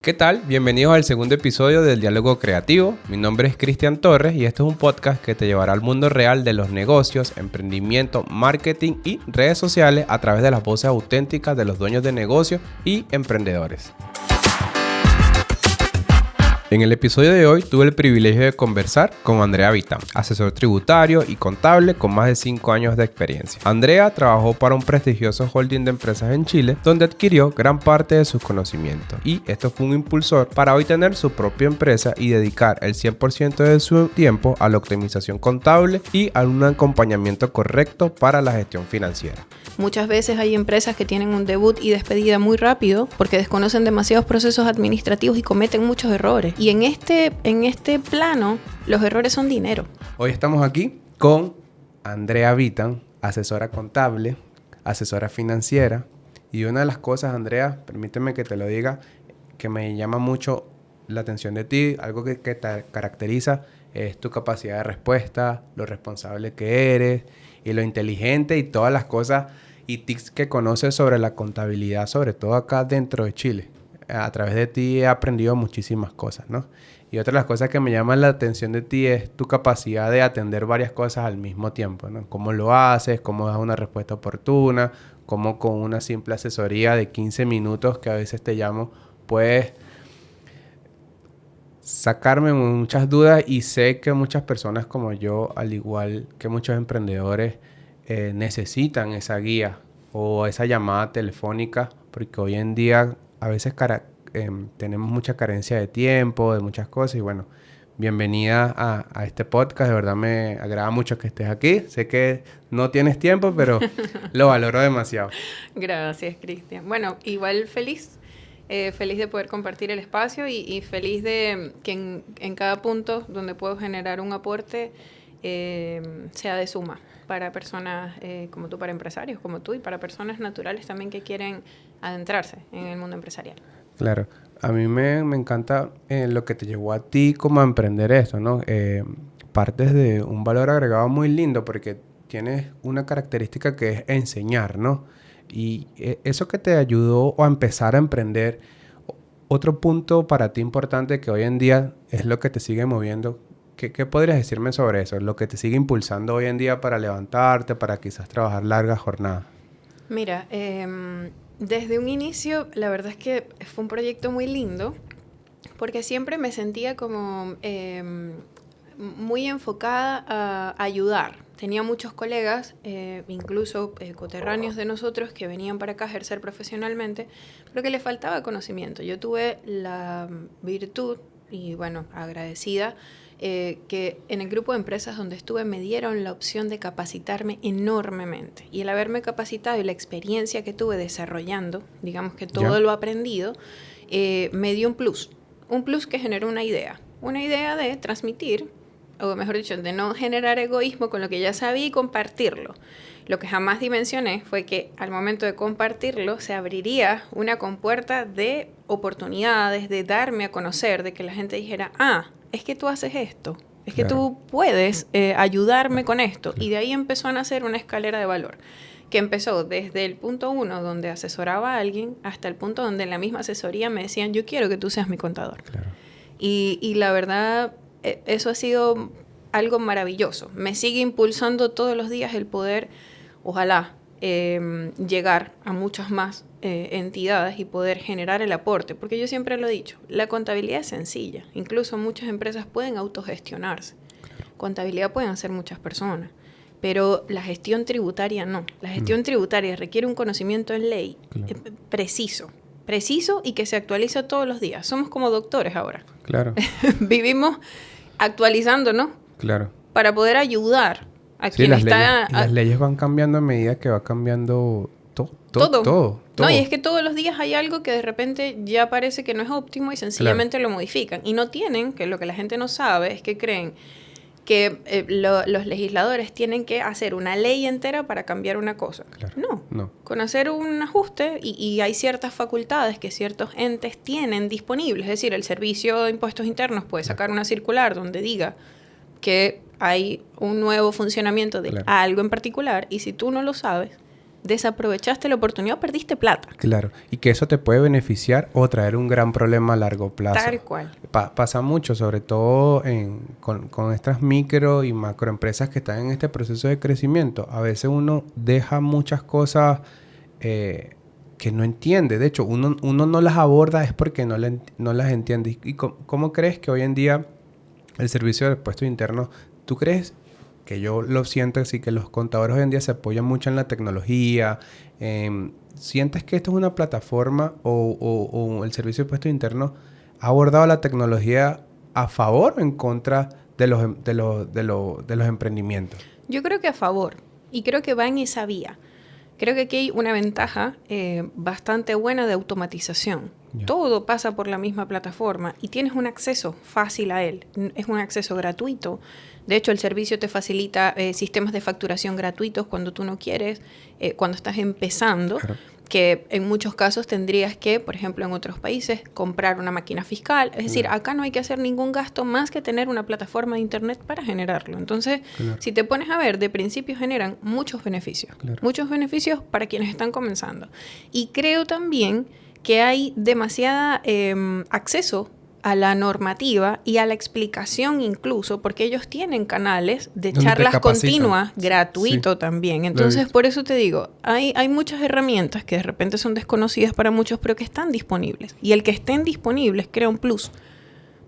¿Qué tal? Bienvenidos al segundo episodio del Diálogo Creativo. Mi nombre es Cristian Torres y este es un podcast que te llevará al mundo real de los negocios, emprendimiento, marketing y redes sociales a través de las voces auténticas de los dueños de negocios y emprendedores. En el episodio de hoy tuve el privilegio de conversar con Andrea Vitán, asesor tributario y contable con más de 5 años de experiencia. Andrea trabajó para un prestigioso holding de empresas en Chile, donde adquirió gran parte de sus conocimientos, y esto fue un impulsor para hoy tener su propia empresa y dedicar el 100% de su tiempo a la optimización contable y a un acompañamiento correcto para la gestión financiera. Muchas veces hay empresas que tienen un debut y despedida muy rápido porque desconocen demasiados procesos administrativos y cometen muchos errores. Y en este plano, los errores son dinero. Hoy estamos aquí con Andrea Vitán, asesora contable, asesora financiera. Y una de las cosas, Andrea, permíteme que te lo diga, que me llama mucho la atención de ti, algo que te caracteriza, es tu capacidad de respuesta, lo responsable que eres y lo inteligente y todas las cosas y tics que conoces sobre la contabilidad, sobre todo acá dentro de Chile. A través de ti he aprendido muchísimas cosas, ¿no? Y otra de las cosas que me llaman la atención de ti es tu capacidad de atender varias cosas al mismo tiempo, ¿no? Cómo lo haces, cómo das una respuesta oportuna, cómo con una simple asesoría de 15 minutos que a veces te llamo, puedes sacarme muchas dudas, y sé que muchas personas como yo, al igual que muchos emprendedores, necesitan esa guía o esa llamada telefónica, porque hoy en día a veces tenemos mucha carencia de tiempo, de muchas cosas. Y bueno, bienvenida a este podcast. De verdad me agrada mucho que estés aquí. Sé que no tienes tiempo, pero lo valoro demasiado. Gracias, Cristian. Bueno, igual feliz de poder compartir el espacio y feliz de que en cada punto donde puedo generar un aporte sea de suma para personas como tú, para empresarios como tú y para personas naturales también que quieren adentrarse en el mundo empresarial. Claro, a mí me encanta lo que te llevó a ti como a emprender esto, ¿no? Partes de un valor agregado muy lindo porque tienes una característica que es enseñar, ¿no? Y eso que te ayudó a empezar a emprender, otro punto para ti importante que hoy en día es lo que te sigue moviendo. ¿Qué podrías decirme sobre eso? Lo que te sigue impulsando hoy en día para levantarte, para quizás trabajar largas jornadas. Mira, desde un inicio, la verdad es que fue un proyecto muy lindo porque siempre me sentía como muy enfocada a ayudar. Tenía muchos colegas, incluso coterráneos de nosotros, que venían para acá a ejercer profesionalmente, pero que les faltaba conocimiento. Yo tuve la virtud, y bueno, agradecida, que en el grupo de empresas donde estuve me dieron la opción de capacitarme enormemente. Y el haberme capacitado y la experiencia que tuve desarrollando, digamos que todo lo aprendido, me dio un plus que generó una idea de transmitir, o mejor dicho, de no generar egoísmo con lo que ya sabía y compartirlo. Lo que jamás dimensioné fue que al momento de compartirlo se abriría una compuerta de oportunidades, de darme a conocer, de que la gente dijera, es que tú haces esto, es que tú puedes ayudarme con esto. Y de ahí empezó a nacer una escalera de valor, que empezó desde el punto 1, donde asesoraba a alguien, hasta el punto donde en la misma asesoría me decían, yo quiero que tú seas mi contador. Claro. Y la verdad, eso ha sido algo maravilloso. Me sigue impulsando todos los días el poder, ojalá, llegar a muchas más entidades y poder generar el aporte, porque yo siempre lo he dicho, la contabilidad es sencilla, incluso muchas empresas pueden autogestionarse, contabilidad pueden hacer muchas personas, pero la gestión tributaria no, la gestión tributaria requiere un conocimiento en ley preciso y que se actualiza todos los días. Somos como doctores ahora. Claro. Vivimos actualizándonos para poder ayudar a quien está... Las leyes van cambiando a medida que va cambiando todo. No, y es que todos los días hay algo que de repente ya parece que no es óptimo y sencillamente lo modifican. Y no tienen, que lo que la gente no sabe es que creen que los legisladores tienen que hacer una ley entera para cambiar una cosa. Claro. No. Con hacer un ajuste y hay ciertas facultades que ciertos entes tienen disponibles. Es decir, el Servicio de Impuestos Internos puede sacar una circular donde diga que hay un nuevo funcionamiento de algo en particular, y si tú no lo sabes, desaprovechaste la oportunidad o perdiste plata. Claro, y que eso te puede beneficiar o traer un gran problema a largo plazo. Tal cual. Pasa mucho, sobre todo con estas micro y macroempresas que están en este proceso de crecimiento. A veces uno deja muchas cosas que no entiende. De hecho, uno no las aborda es porque no las entiende. ¿Y cómo crees que hoy en día el servicio de impuestos internos, tú crees que yo lo siento así, que los contadores hoy en día se apoyan mucho en la tecnología? ¿Sientes que esto es una plataforma o el servicio de impuestos internos ha abordado la tecnología a favor o en contra de los emprendimientos? Yo creo que a favor, y creo que va en esa vía. Creo que aquí hay una ventaja bastante buena de automatización. Ya. Todo pasa por la misma plataforma y tienes un acceso fácil a él. Es un acceso gratuito. De hecho, el servicio te facilita sistemas de facturación gratuitos cuando tú no quieres, cuando estás empezando. Claro. Que en muchos casos tendrías que, por ejemplo, en otros países, comprar una máquina fiscal. Es decir, acá no hay que hacer ningún gasto más que tener una plataforma de internet para generarlo. Entonces, si te pones a ver, de principio generan muchos beneficios. Muchos beneficios para quienes están comenzando. Y creo también que hay demasiada acceso a la normativa y a la explicación incluso, porque ellos tienen canales de charlas continuas gratuito también. Entonces, por eso te digo, hay muchas herramientas que de repente son desconocidas para muchos, pero que están disponibles. Y el que estén disponibles crea un plus,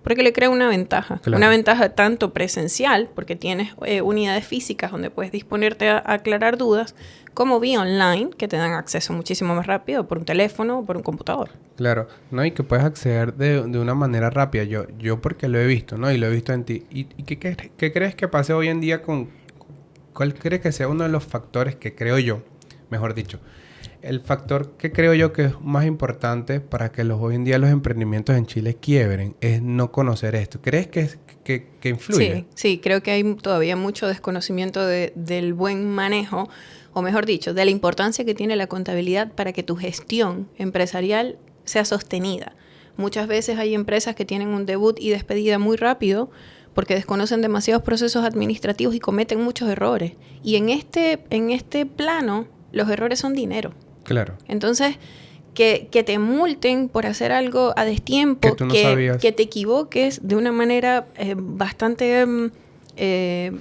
porque le crea una ventaja. Claro. Una ventaja tanto presencial, porque tienes unidades físicas donde puedes disponerte a aclarar dudas, como vía online, que te dan acceso muchísimo más rápido por un teléfono o por un computador. Claro, ¿no? Y que puedes acceder de una manera rápida. Yo porque lo he visto, ¿no? Y lo he visto en ti. ¿Y qué crees que pase hoy en día con... ¿Cuál crees que sea uno de los factores que creo yo, mejor dicho, el factor que creo yo que es más importante para que hoy en día los emprendimientos en Chile quiebren es no conocer esto? ¿Crees que influye? Sí, creo que hay todavía mucho desconocimiento del buen manejo, o mejor dicho, de la importancia que tiene la contabilidad para que tu gestión empresarial sea sostenida. Muchas veces hay empresas que tienen un debut y despedida muy rápido porque desconocen demasiados procesos administrativos y cometen muchos errores. Y en este plano, los errores son dinero. Claro. Entonces, que te multen por hacer algo a destiempo, que tú no sabías, que te equivoques de una manera bastante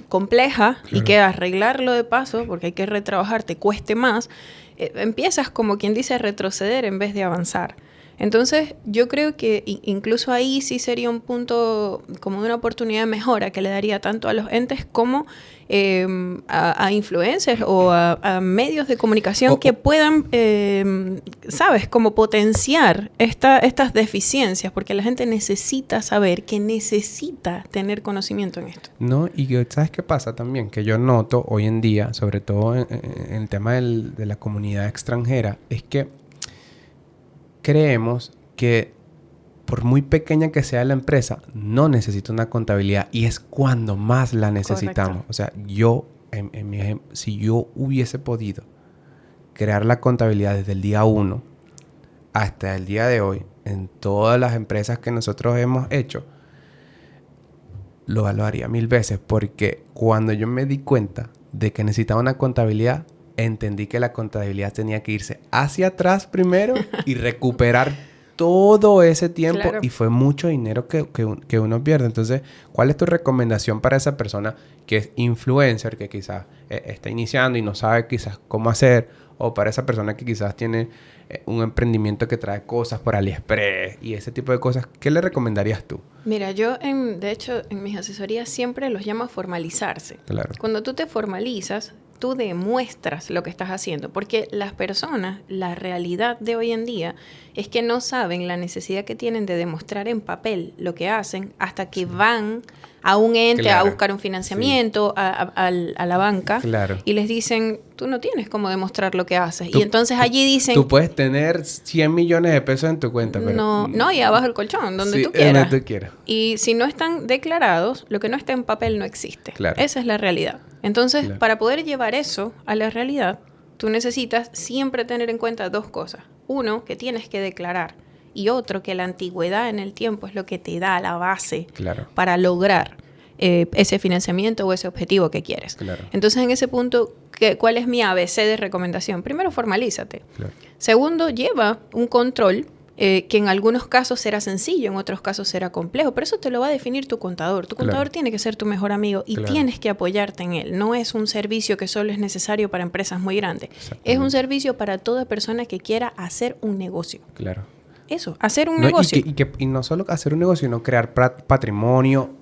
compleja, claro, y que arreglarlo de paso, porque hay que retrabajar, te cueste más, empiezas como quien dice a retroceder en vez de avanzar. Entonces, yo creo que incluso ahí sí sería un punto como de una oportunidad de mejora que le daría tanto a los entes como a influencers o a medios de comunicación que puedan, ¿sabes? Como potenciar estas deficiencias, porque la gente necesita saber que necesita tener conocimiento en esto. No, y ¿sabes qué pasa también? Que yo noto hoy en día, sobre todo en el tema de la comunidad extranjera, es que creemos que por muy pequeña que sea la empresa, no necesita una contabilidad y es cuando más la necesitamos. Correcto. O sea, yo, en mi ejemplo, si yo hubiese podido crear la contabilidad desde el día 1 hasta el día de hoy, en todas las empresas que nosotros hemos hecho, lo haría 1000 veces, porque cuando yo me di cuenta de que necesitaba una contabilidad, entendí que la contabilidad tenía que irse hacia atrás primero y recuperar todo ese tiempo. Claro. Y fue mucho dinero que uno pierde. Entonces, ¿cuál es tu recomendación para esa persona que es influencer, que quizás está iniciando y no sabe quizás cómo hacer? O para esa persona que quizás tiene un emprendimiento que trae cosas por AliExpress y ese tipo de cosas. ¿Qué le recomendarías tú? Mira, yo de hecho en mis asesorías siempre los llamo a formalizarse. Claro. Cuando tú te formalizas, tú demuestras lo que estás haciendo, porque las personas, la realidad de hoy en día es que no saben la necesidad que tienen de demostrar en papel lo que hacen hasta que van a un ente, claro, a buscar un financiamiento, sí, a la banca, claro, y les dicen, tú no tienes cómo demostrar lo que haces. Y entonces allí dicen... Tú puedes tener 100 millones de pesos en tu cuenta, pero... No, y abajo el colchón, donde sí, tú quieras. Donde tú quieras. Y si no están declarados, lo que no está en papel no existe. Claro. Esa es la realidad. Entonces, claro, para poder llevar eso a la realidad, tú necesitas siempre tener en cuenta dos cosas. Uno, que tienes que declarar. Y otro, que la antigüedad en el tiempo es lo que te da la base, claro, para lograr ese financiamiento o ese objetivo que quieres. Claro. Entonces, en ese punto, ¿Cuál es mi ABC de recomendación? Primero, formalízate. Claro. Segundo, lleva un control que en algunos casos será sencillo, en otros casos será complejo, pero eso te lo va a definir tu contador. Tu contador tiene que ser tu mejor amigo y tienes que apoyarte en él. No es un servicio que solo es necesario para empresas muy grandes. Es un servicio para toda persona que quiera hacer un negocio. Claro. Eso, hacer un negocio. Y no solo hacer un negocio, sino crear patrimonio,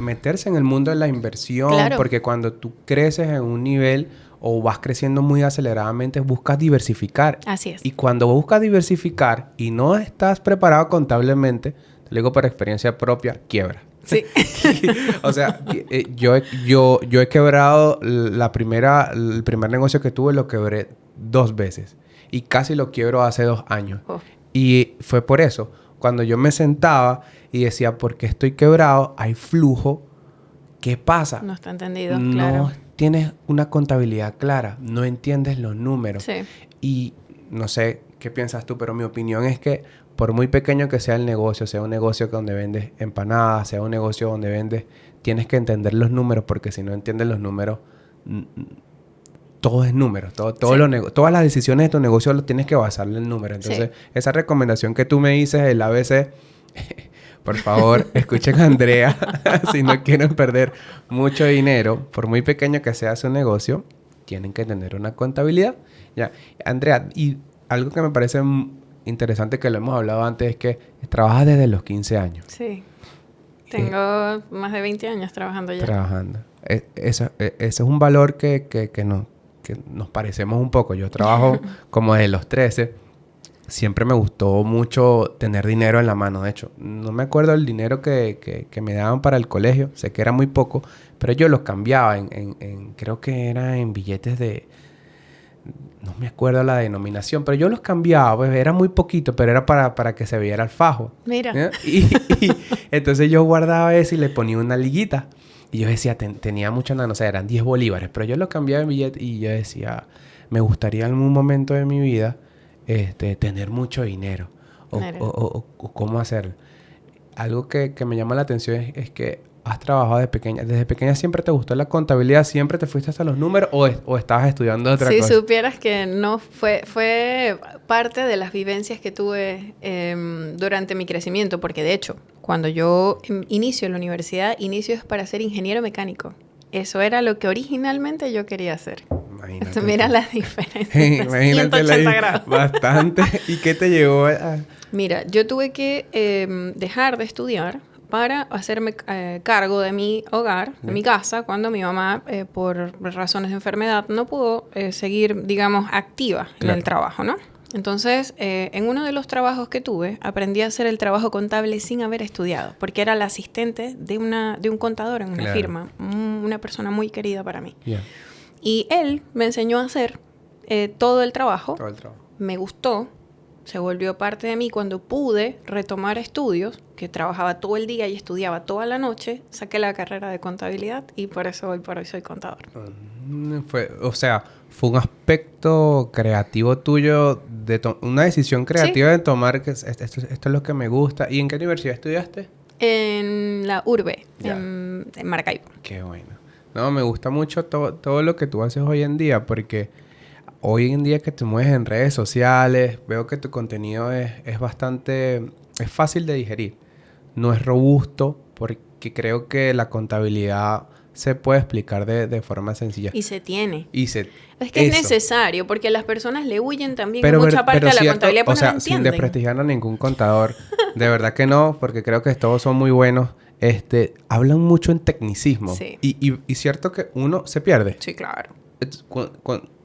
meterse en el mundo de la inversión, porque cuando tú creces en un nivel o vas creciendo muy aceleradamente, buscas diversificar. Así es. Y cuando buscas diversificar y no estás preparado contablemente, te lo digo por experiencia propia, quiebra. Sí. O sea, yo he quebrado el primer negocio que tuve, lo quebré 2 veces. Y casi lo quiebro hace 2 años. Oh. Y fue por eso. Cuando yo me sentaba y decía, ¿por qué estoy quebrado? Hay flujo. ¿Qué pasa? No está entendido, no claro. Tienes una contabilidad clara. No entiendes los números. Sí. Y no sé qué piensas tú, pero mi opinión es que por muy pequeño que sea el negocio, sea un negocio donde vendes empanadas, sea un negocio donde vendes, tienes que entender los números, porque si no entiendes los números, todo es números. Todas las decisiones de tu negocio lo tienes que basar en el número. Entonces, esa recomendación que tú me dices, el ABC, por favor, escuchen a Andrea. Si no quieren perder mucho dinero, por muy pequeño que sea su negocio, tienen que tener una contabilidad. Ya, Andrea, y algo que me parece interesante que lo hemos hablado antes es que trabajas desde los 15 años. Sí. Tengo más de 20 años trabajando ya. Trabajando. Eso es un valor que nos parecemos un poco. Yo trabajo como desde los 13. Siempre me gustó mucho tener dinero en la mano. De hecho, no me acuerdo el dinero que me daban para el colegio. Sé que era muy poco, pero yo los cambiaba creo que era en billetes de... No me acuerdo la denominación, pero yo los cambiaba. Pues era muy poquito, pero era para que se viera el fajo. Mira. Y entonces yo guardaba eso y le ponía una liguita. Y yo decía, tenía mucho, no sé, eran 10 bolívares. Pero yo lo cambiaba en billete y yo decía, me gustaría en algún momento de mi vida tener mucho dinero. O cómo hacerlo. Algo que me llama la atención es que has trabajado desde pequeña. ¿Desde pequeña siempre te gustó la contabilidad? ¿Siempre te fuiste hasta los números o estabas estudiando otra cosa? Si supieras que no fue parte de las vivencias que tuve durante mi crecimiento. Porque de hecho, cuando yo inicio la universidad, inicio es para ser ingeniero mecánico. Eso era lo que originalmente yo quería hacer. Imagínate. Mira la diferencia. Imagínate 180 grados. Bastante. ¿Y qué te llevó a...? Mira, yo tuve que dejar de estudiar para hacerme cargo de mi hogar, de mi casa, cuando mi mamá, por razones de enfermedad, no pudo seguir, digamos, activa en el trabajo, ¿no? Entonces, en uno de los trabajos que tuve, aprendí a hacer el trabajo contable sin haber estudiado, porque era la asistente de un contador en una firma, una persona muy querida para mí. Yeah. Y él me enseñó a hacer todo el trabajo. Me gustó. Se volvió parte de mí. Cuando pude retomar estudios, que trabajaba todo el día y estudiaba toda la noche, saqué la carrera de contabilidad y por eso hoy por hoy soy contador. Fue un aspecto creativo tuyo, una decisión creativa de tomar que esto es lo que me gusta. ¿Y en qué universidad estudiaste? En la URBE, en Maracaibo. Qué bueno. No, me gusta mucho todo lo que tú haces hoy en día, porque hoy en día que te mueves en redes sociales, veo que tu contenido es fácil de digerir. No es robusto, porque creo que la contabilidad se puede explicar de forma sencilla. Y se tiene. Es que es necesario, porque las personas le huyen también en mucha parte a la contabilidad, pues no la entienden. Sin desprestigiar a ningún contador, de verdad que no, porque creo que todos son muy buenos. Hablan mucho en tecnicismo. Sí. Y cierto que uno se pierde. Sí, claro.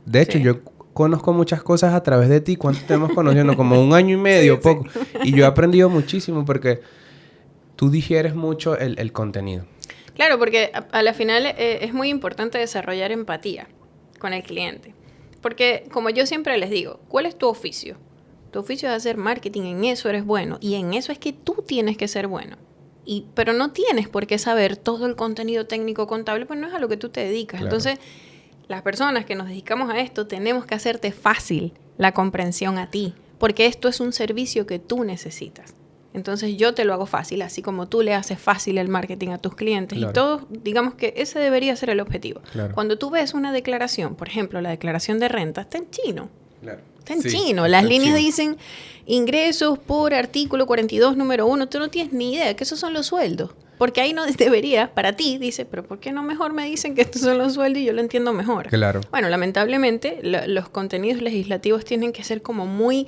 De hecho, yo conozco muchas cosas a través de ti. ¿Cuánto te hemos conocido? Como 1 año y medio, poco. Sí. Y yo he aprendido muchísimo porque tú digieres mucho el contenido. Claro, porque a la final es muy importante desarrollar empatía con el cliente. Porque, como yo siempre les digo, ¿cuál es tu oficio? Tu oficio es hacer marketing, en eso eres bueno. Y en eso es que tú tienes que ser bueno. Pero no tienes por qué saber todo el contenido técnico contable, pues no es a lo que tú te dedicas. Claro. Entonces, las personas que nos dedicamos a esto tenemos que hacerte fácil la comprensión a ti, porque esto es un servicio que tú necesitas. Entonces yo te lo hago fácil, así como tú le haces fácil el marketing a tus clientes. Claro. Y todos, digamos que ese debería ser el objetivo. Claro. Cuando tú ves una declaración, por ejemplo, la declaración de renta, está en chino. Claro. Está en Sí, chino. está Las en líneas chino. dicen ingresos por artículo 42, número 1. Tú no tienes ni idea que esos son los sueldos. Porque ahí no debería, para ti, dice, pero ¿por qué no mejor me dicen que estos son los sueldos y yo lo entiendo mejor? Claro. Bueno, lamentablemente los contenidos legislativos tienen que ser como muy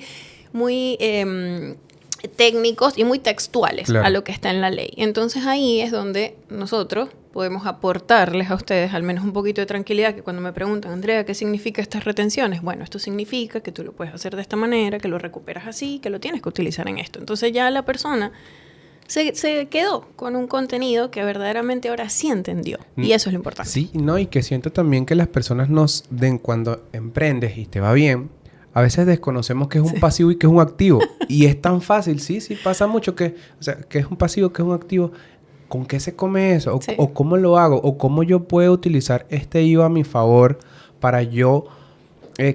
técnicos y muy textuales Claro. a lo que está en la ley. Entonces ahí es donde nosotros podemos aportarles a ustedes al menos un poquito de tranquilidad, que cuando me preguntan, Andrea, ¿qué significa estas retenciones? Bueno, esto significa que tú lo puedes hacer de esta manera, que lo recuperas así, que lo tienes que utilizar en esto. Entonces ya la persona se quedó con un contenido que verdaderamente ahora sí entendió. Y eso es lo importante. Sí, no, y que siento también que las personas nos den cuando emprendes y te va bien, a veces desconocemos que es un pasivo y que es un activo. Y es tan fácil, sí, pasa mucho que, o sea, que es un pasivo, que es un activo. ¿Con qué se come eso? O cómo lo hago, o cómo yo puedo utilizar este IVA a mi favor para yo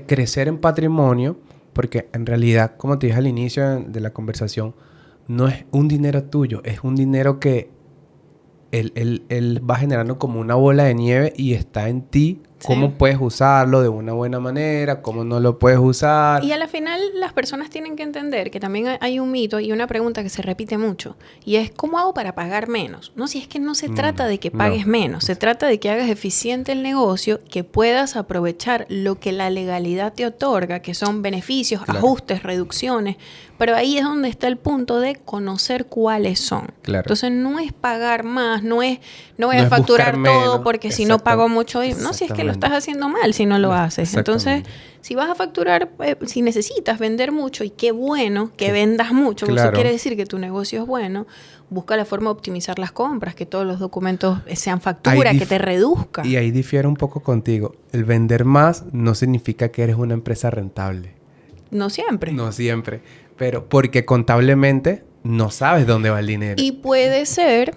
crecer en patrimonio, porque en realidad, como te dije al inicio de la conversación, no es un dinero tuyo, es un dinero que él va generando como una bola de nieve y está en ti. ¿Cómo puedes usarlo de una buena manera? ¿Cómo no lo puedes usar? Y a la final las personas tienen que entender que también hay un mito y una pregunta que se repite mucho. Y es, ¿cómo hago para pagar menos? No, si es que no se trata de que pagues menos. Se trata de que hagas eficiente el negocio, que puedas aprovechar lo que la legalidad te otorga, que son beneficios, ajustes, reducciones. Pero ahí es donde está el punto de conocer cuáles son. Claro. Entonces no es pagar más, no voy a facturar todo porque si no pago mucho. No, si es que lo estás haciendo mal si no lo haces. Entonces, si vas a facturar, si necesitas vender mucho, y qué bueno que vendas mucho, porque eso quiere decir que tu negocio es bueno, busca la forma de optimizar las compras, que todos los documentos sean factura, que te reduzca. Y ahí difiere un poco contigo. El vender más no significa que eres una empresa rentable. No siempre. No siempre. Pero porque contablemente no sabes dónde va el dinero. Y puede ser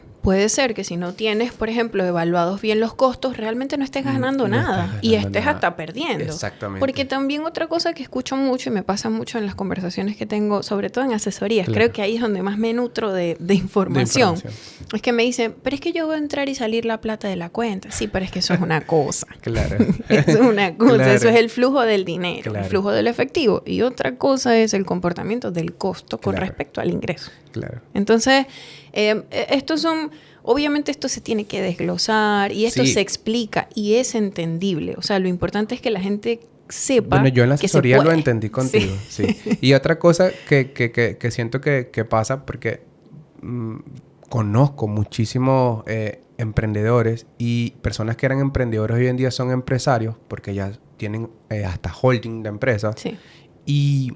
que si no tienes, por ejemplo, evaluados bien los costos, realmente no estés ganando nada y estés hasta perdiendo. Exactamente. Porque también otra cosa que escucho mucho y me pasa mucho en las conversaciones que tengo, sobre todo en asesorías, creo que ahí es donde más me nutro de información. Es que me dicen, pero es que yo voy a entrar y salir la plata de la cuenta. Sí, pero es que eso es una cosa. Claro. Eso es una cosa. Eso es el flujo del dinero, el flujo del efectivo. Y otra cosa es el comportamiento del costo con respecto al ingreso. Claro. Entonces, obviamente esto se tiene que desglosar y esto se explica y es entendible. O sea, lo importante es que la gente sepa. Bueno, yo en la asesoría lo entendí contigo. Sí. Y otra cosa que siento que pasa, porque conozco muchísimos emprendedores y personas que eran emprendedores hoy en día son empresarios porque ya tienen hasta holding de empresas. Sí. Y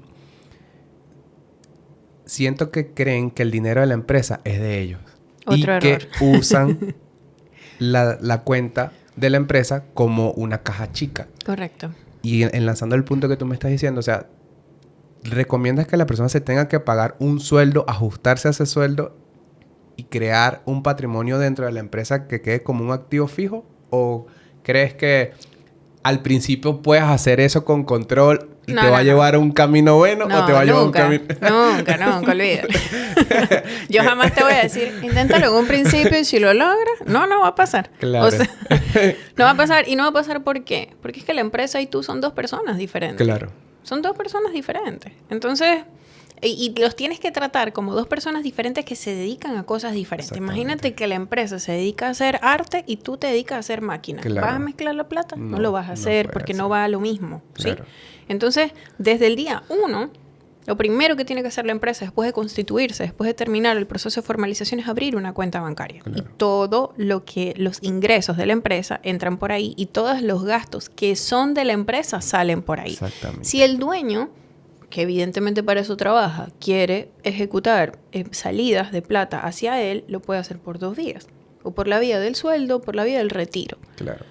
siento que creen que el dinero de la empresa es de ellos. Otro error. Que usan la cuenta de la empresa como una caja chica. Correcto. Y enlazando el punto que tú me estás diciendo, o sea, ¿recomiendas que la persona se tenga que pagar un sueldo, ajustarse a ese sueldo y crear un patrimonio dentro de la empresa que quede como un activo fijo? ¿O crees que al principio puedes hacer eso con control y te va a llevar a un camino bueno o te va a llevar a un camino... Nunca, olvídalo. Yo jamás te voy a decir, inténtalo en un principio y si lo logras, no va a pasar. Claro. O sea, no va a pasar. ¿Y no va a pasar por qué? Porque es que la empresa y tú son dos personas diferentes. Claro. Son dos personas diferentes. Entonces... Y los tienes que tratar como dos personas diferentes que se dedican a cosas diferentes. Imagínate que la empresa se dedica a hacer arte y tú te dedicas a hacer máquinas. Claro. ¿Vas a mezclar la plata? No lo vas a hacer porque no va a lo mismo. Claro. ¿Sí? Entonces, desde el día 1, lo primero que tiene que hacer la empresa después de constituirse, después de terminar el proceso de formalización, es abrir una cuenta bancaria. Claro. Y todo lo que los ingresos de la empresa entran por ahí y todos los gastos que son de la empresa salen por ahí. Exactamente. Si el dueño, que evidentemente para eso trabaja, quiere ejecutar salidas de plata hacia él, lo puede hacer por 2 vías. O por la vía del sueldo o por la vía del retiro. Claro.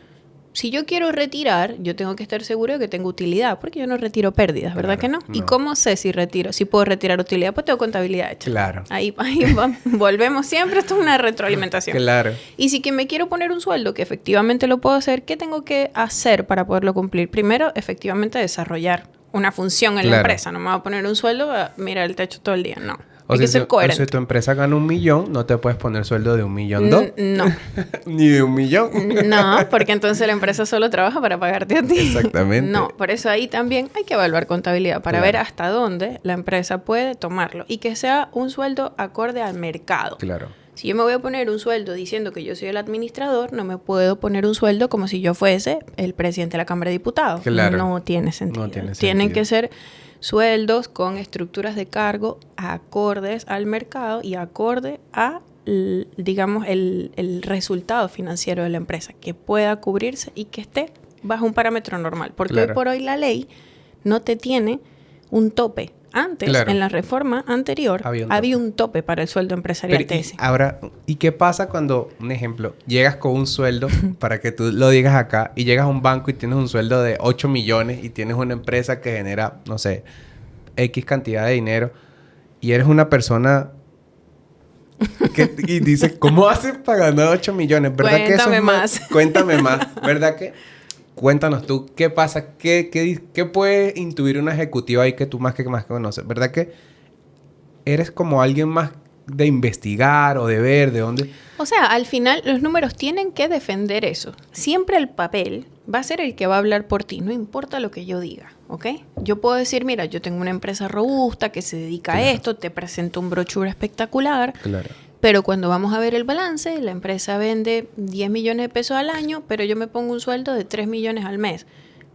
Si yo quiero retirar, yo tengo que estar seguro de que tengo utilidad, porque yo no retiro pérdidas, ¿verdad que no? ¿Y cómo sé si puedo retirar utilidad? Pues tengo contabilidad hecha. Claro. Ahí volvemos siempre, esto es una retroalimentación. Claro. Y si que me quiero poner un sueldo, que efectivamente lo puedo hacer, ¿qué tengo que hacer para poderlo cumplir? Primero, efectivamente, desarrollar una función en la empresa. No me voy a poner un sueldo a mirar el techo todo el día, no. Hay que ser coherente. O si tu empresa gana 1.000.000, no te puedes poner sueldo de 1.200.000. No. Ni de 1.000.000. No, porque entonces la empresa solo trabaja para pagarte a ti. Exactamente. No, por eso ahí también hay que evaluar contabilidad para Claro. ver hasta dónde la empresa puede tomarlo y que sea un sueldo acorde al mercado. Claro. Si yo me voy a poner un sueldo diciendo que yo soy el administrador, no me puedo poner un sueldo como si yo fuese el presidente de la Cámara de Diputados. Claro. No tiene sentido. No tiene Tienen sentido. que ser sueldos con estructuras de cargo acordes al mercado y acorde a, digamos, el resultado financiero de la empresa, que pueda cubrirse y que esté bajo un parámetro normal. Porque Claro. hoy por hoy la ley no te tiene un tope. Antes, Claro. en la reforma anterior, había un tope para el sueldo empresarial Pero, TS. ¿y qué pasa cuando, un ejemplo, llegas con un sueldo, para que tú lo digas acá, y llegas a un banco y tienes un sueldo de 8 millones y tienes una empresa que genera, no sé, X cantidad de dinero, y eres una persona y dices, ¿cómo haces para ganar 8 millones? ¿Verdad que eso Cuéntame es más. Cuéntame más. ¿Verdad que? Cuéntanos tú, ¿qué pasa? ¿Qué puede intuir una ejecutiva ahí que tú más conoces? ¿Verdad que eres como alguien más de investigar o de ver de dónde? O sea, al final los números tienen que defender eso. Siempre el papel va a ser el que va a hablar por ti, no importa lo que yo diga, ¿ok? Yo puedo decir, mira, yo tengo una empresa robusta que se dedica a esto, te presento un brochure espectacular. Claro. Pero cuando vamos a ver el balance, la empresa vende 10 millones de pesos al año, pero yo me pongo un sueldo de 3 millones al mes.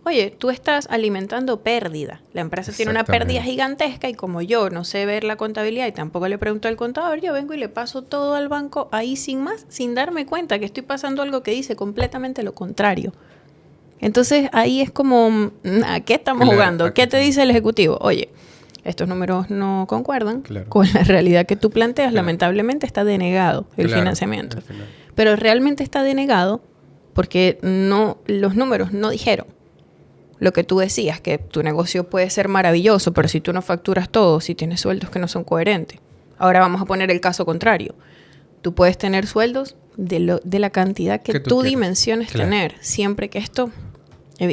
Oye, tú estás alimentando pérdida. La empresa tiene una pérdida gigantesca y como yo no sé ver la contabilidad y tampoco le pregunto al contador, yo vengo y le paso todo al banco ahí sin más, sin darme cuenta que estoy pasando algo que dice completamente lo contrario. Entonces ahí es como, ¿a qué estamos jugando? ¿Qué te dice el ejecutivo? Oye, estos números no concuerdan con la realidad que tú planteas. Lamentablemente está denegado el financiamiento. Pero realmente está denegado porque los números no dijeron lo que tú decías, que tu negocio puede ser maravilloso, pero si tú no facturas todo, si tienes sueldos que no son coherentes. Ahora vamos a poner el caso contrario. Tú puedes tener sueldos de la cantidad que tú dimensiones tener, siempre que esto...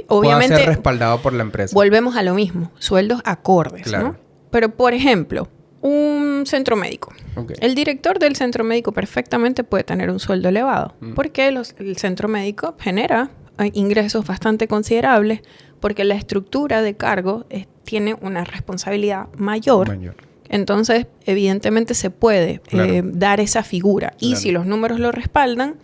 Obviamente, pueda ser respaldado por la empresa. Volvemos a lo mismo, sueldos acordes, ¿no? Pero, por ejemplo, un centro médico. El director del centro médico perfectamente puede tener un sueldo elevado, porque el centro médico genera ingresos bastante considerables, porque la estructura de cargo tiene una responsabilidad mayor. Entonces, evidentemente se puede dar esa figura. Y si los números lo respaldan,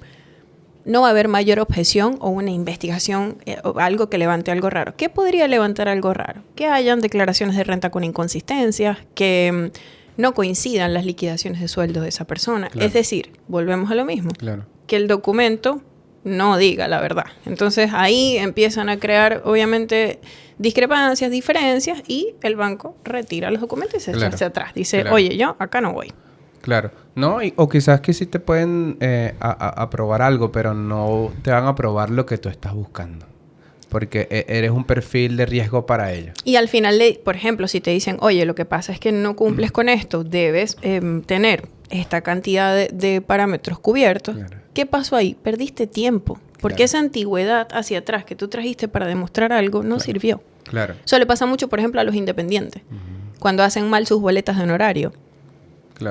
no va a haber mayor objeción o una investigación o algo que levante algo raro. ¿Qué podría levantar algo raro? Que hayan declaraciones de renta con inconsistencias, que no coincidan las liquidaciones de sueldos de esa persona. Es decir, volvemos a lo mismo. Que el documento no diga la verdad. Entonces ahí empiezan a crear, obviamente, discrepancias, diferencias y el banco retira los documentos y se echa hacia atrás. Dice, oye, yo acá no voy. Claro. No, o quizás que sí te pueden aprobar algo, pero no te van a aprobar lo que tú estás buscando. Porque eres un perfil de riesgo para ellos. Y al final, por ejemplo, si te dicen, oye, lo que pasa es que no cumples con esto, debes tener esta cantidad de parámetros cubiertos. ¿Qué pasó ahí? Perdiste tiempo. Porque esa antigüedad hacia atrás que tú trajiste para demostrar algo no sirvió. Eso le pasa mucho, por ejemplo, a los independientes. Cuando hacen mal sus boletas de honorario.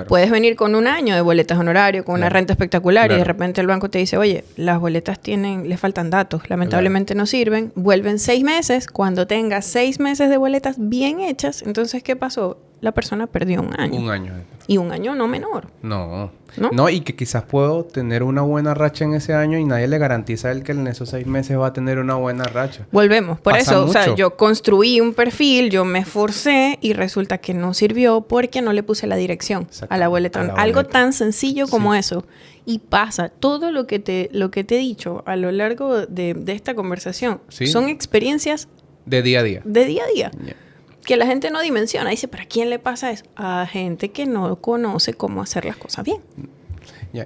Puedes venir con un año de boletas de honorario, con una renta espectacular y de repente el banco te dice, oye, las boletas les faltan datos, lamentablemente no sirven, vuelven 6 meses, cuando tengas 6 meses de boletas bien hechas, entonces ¿qué pasó? La persona perdió un año. Un año. Y un año no menor. No, y que quizás puedo tener una buena racha en ese año y nadie le garantiza a él que en esos 6 meses va a tener una buena racha. Volvemos. Por eso, o sea, yo construí un perfil, yo me esforcé y resulta que no sirvió porque no le puse la dirección a la boleta. Algo tan sencillo como eso. Y pasa. Todo lo que te he dicho a lo largo de esta conversación son experiencias de día a día. De día a día. Que la gente no dimensiona. Dice, ¿para quién le pasa eso? A gente que no conoce cómo hacer las cosas bien.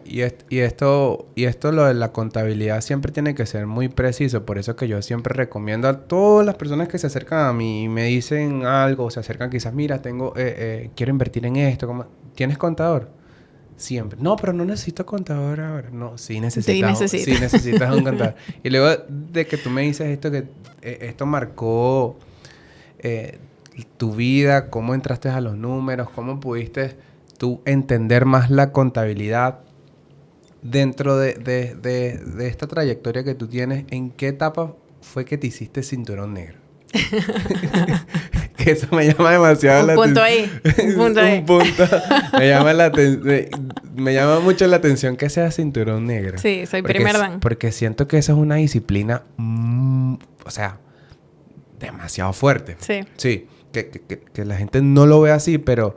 Y esto lo de la contabilidad siempre tiene que ser muy preciso. Por eso es que yo siempre recomiendo a todas las personas que se acercan a mí y me dicen algo, o se acercan quizás, mira, quiero invertir en esto. ¿Tienes contador? Siempre. No, pero no necesito contador ahora. No, sí necesitas un contador. Y luego de que tú me dices esto, que esto marcó tu vida, cómo entraste a los números, cómo pudiste tú entender más la contabilidad dentro de esta trayectoria que tú tienes, ¿en qué etapa fue que te hiciste cinturón negro? Que eso me llama demasiado la atención. Un punto ahí. Un punto. Me llama mucho la atención que sea cinturón negro. Sí, soy primer dan. Porque siento que eso es una disciplina, o sea, demasiado fuerte. Sí. Sí, que la gente no lo ve así, pero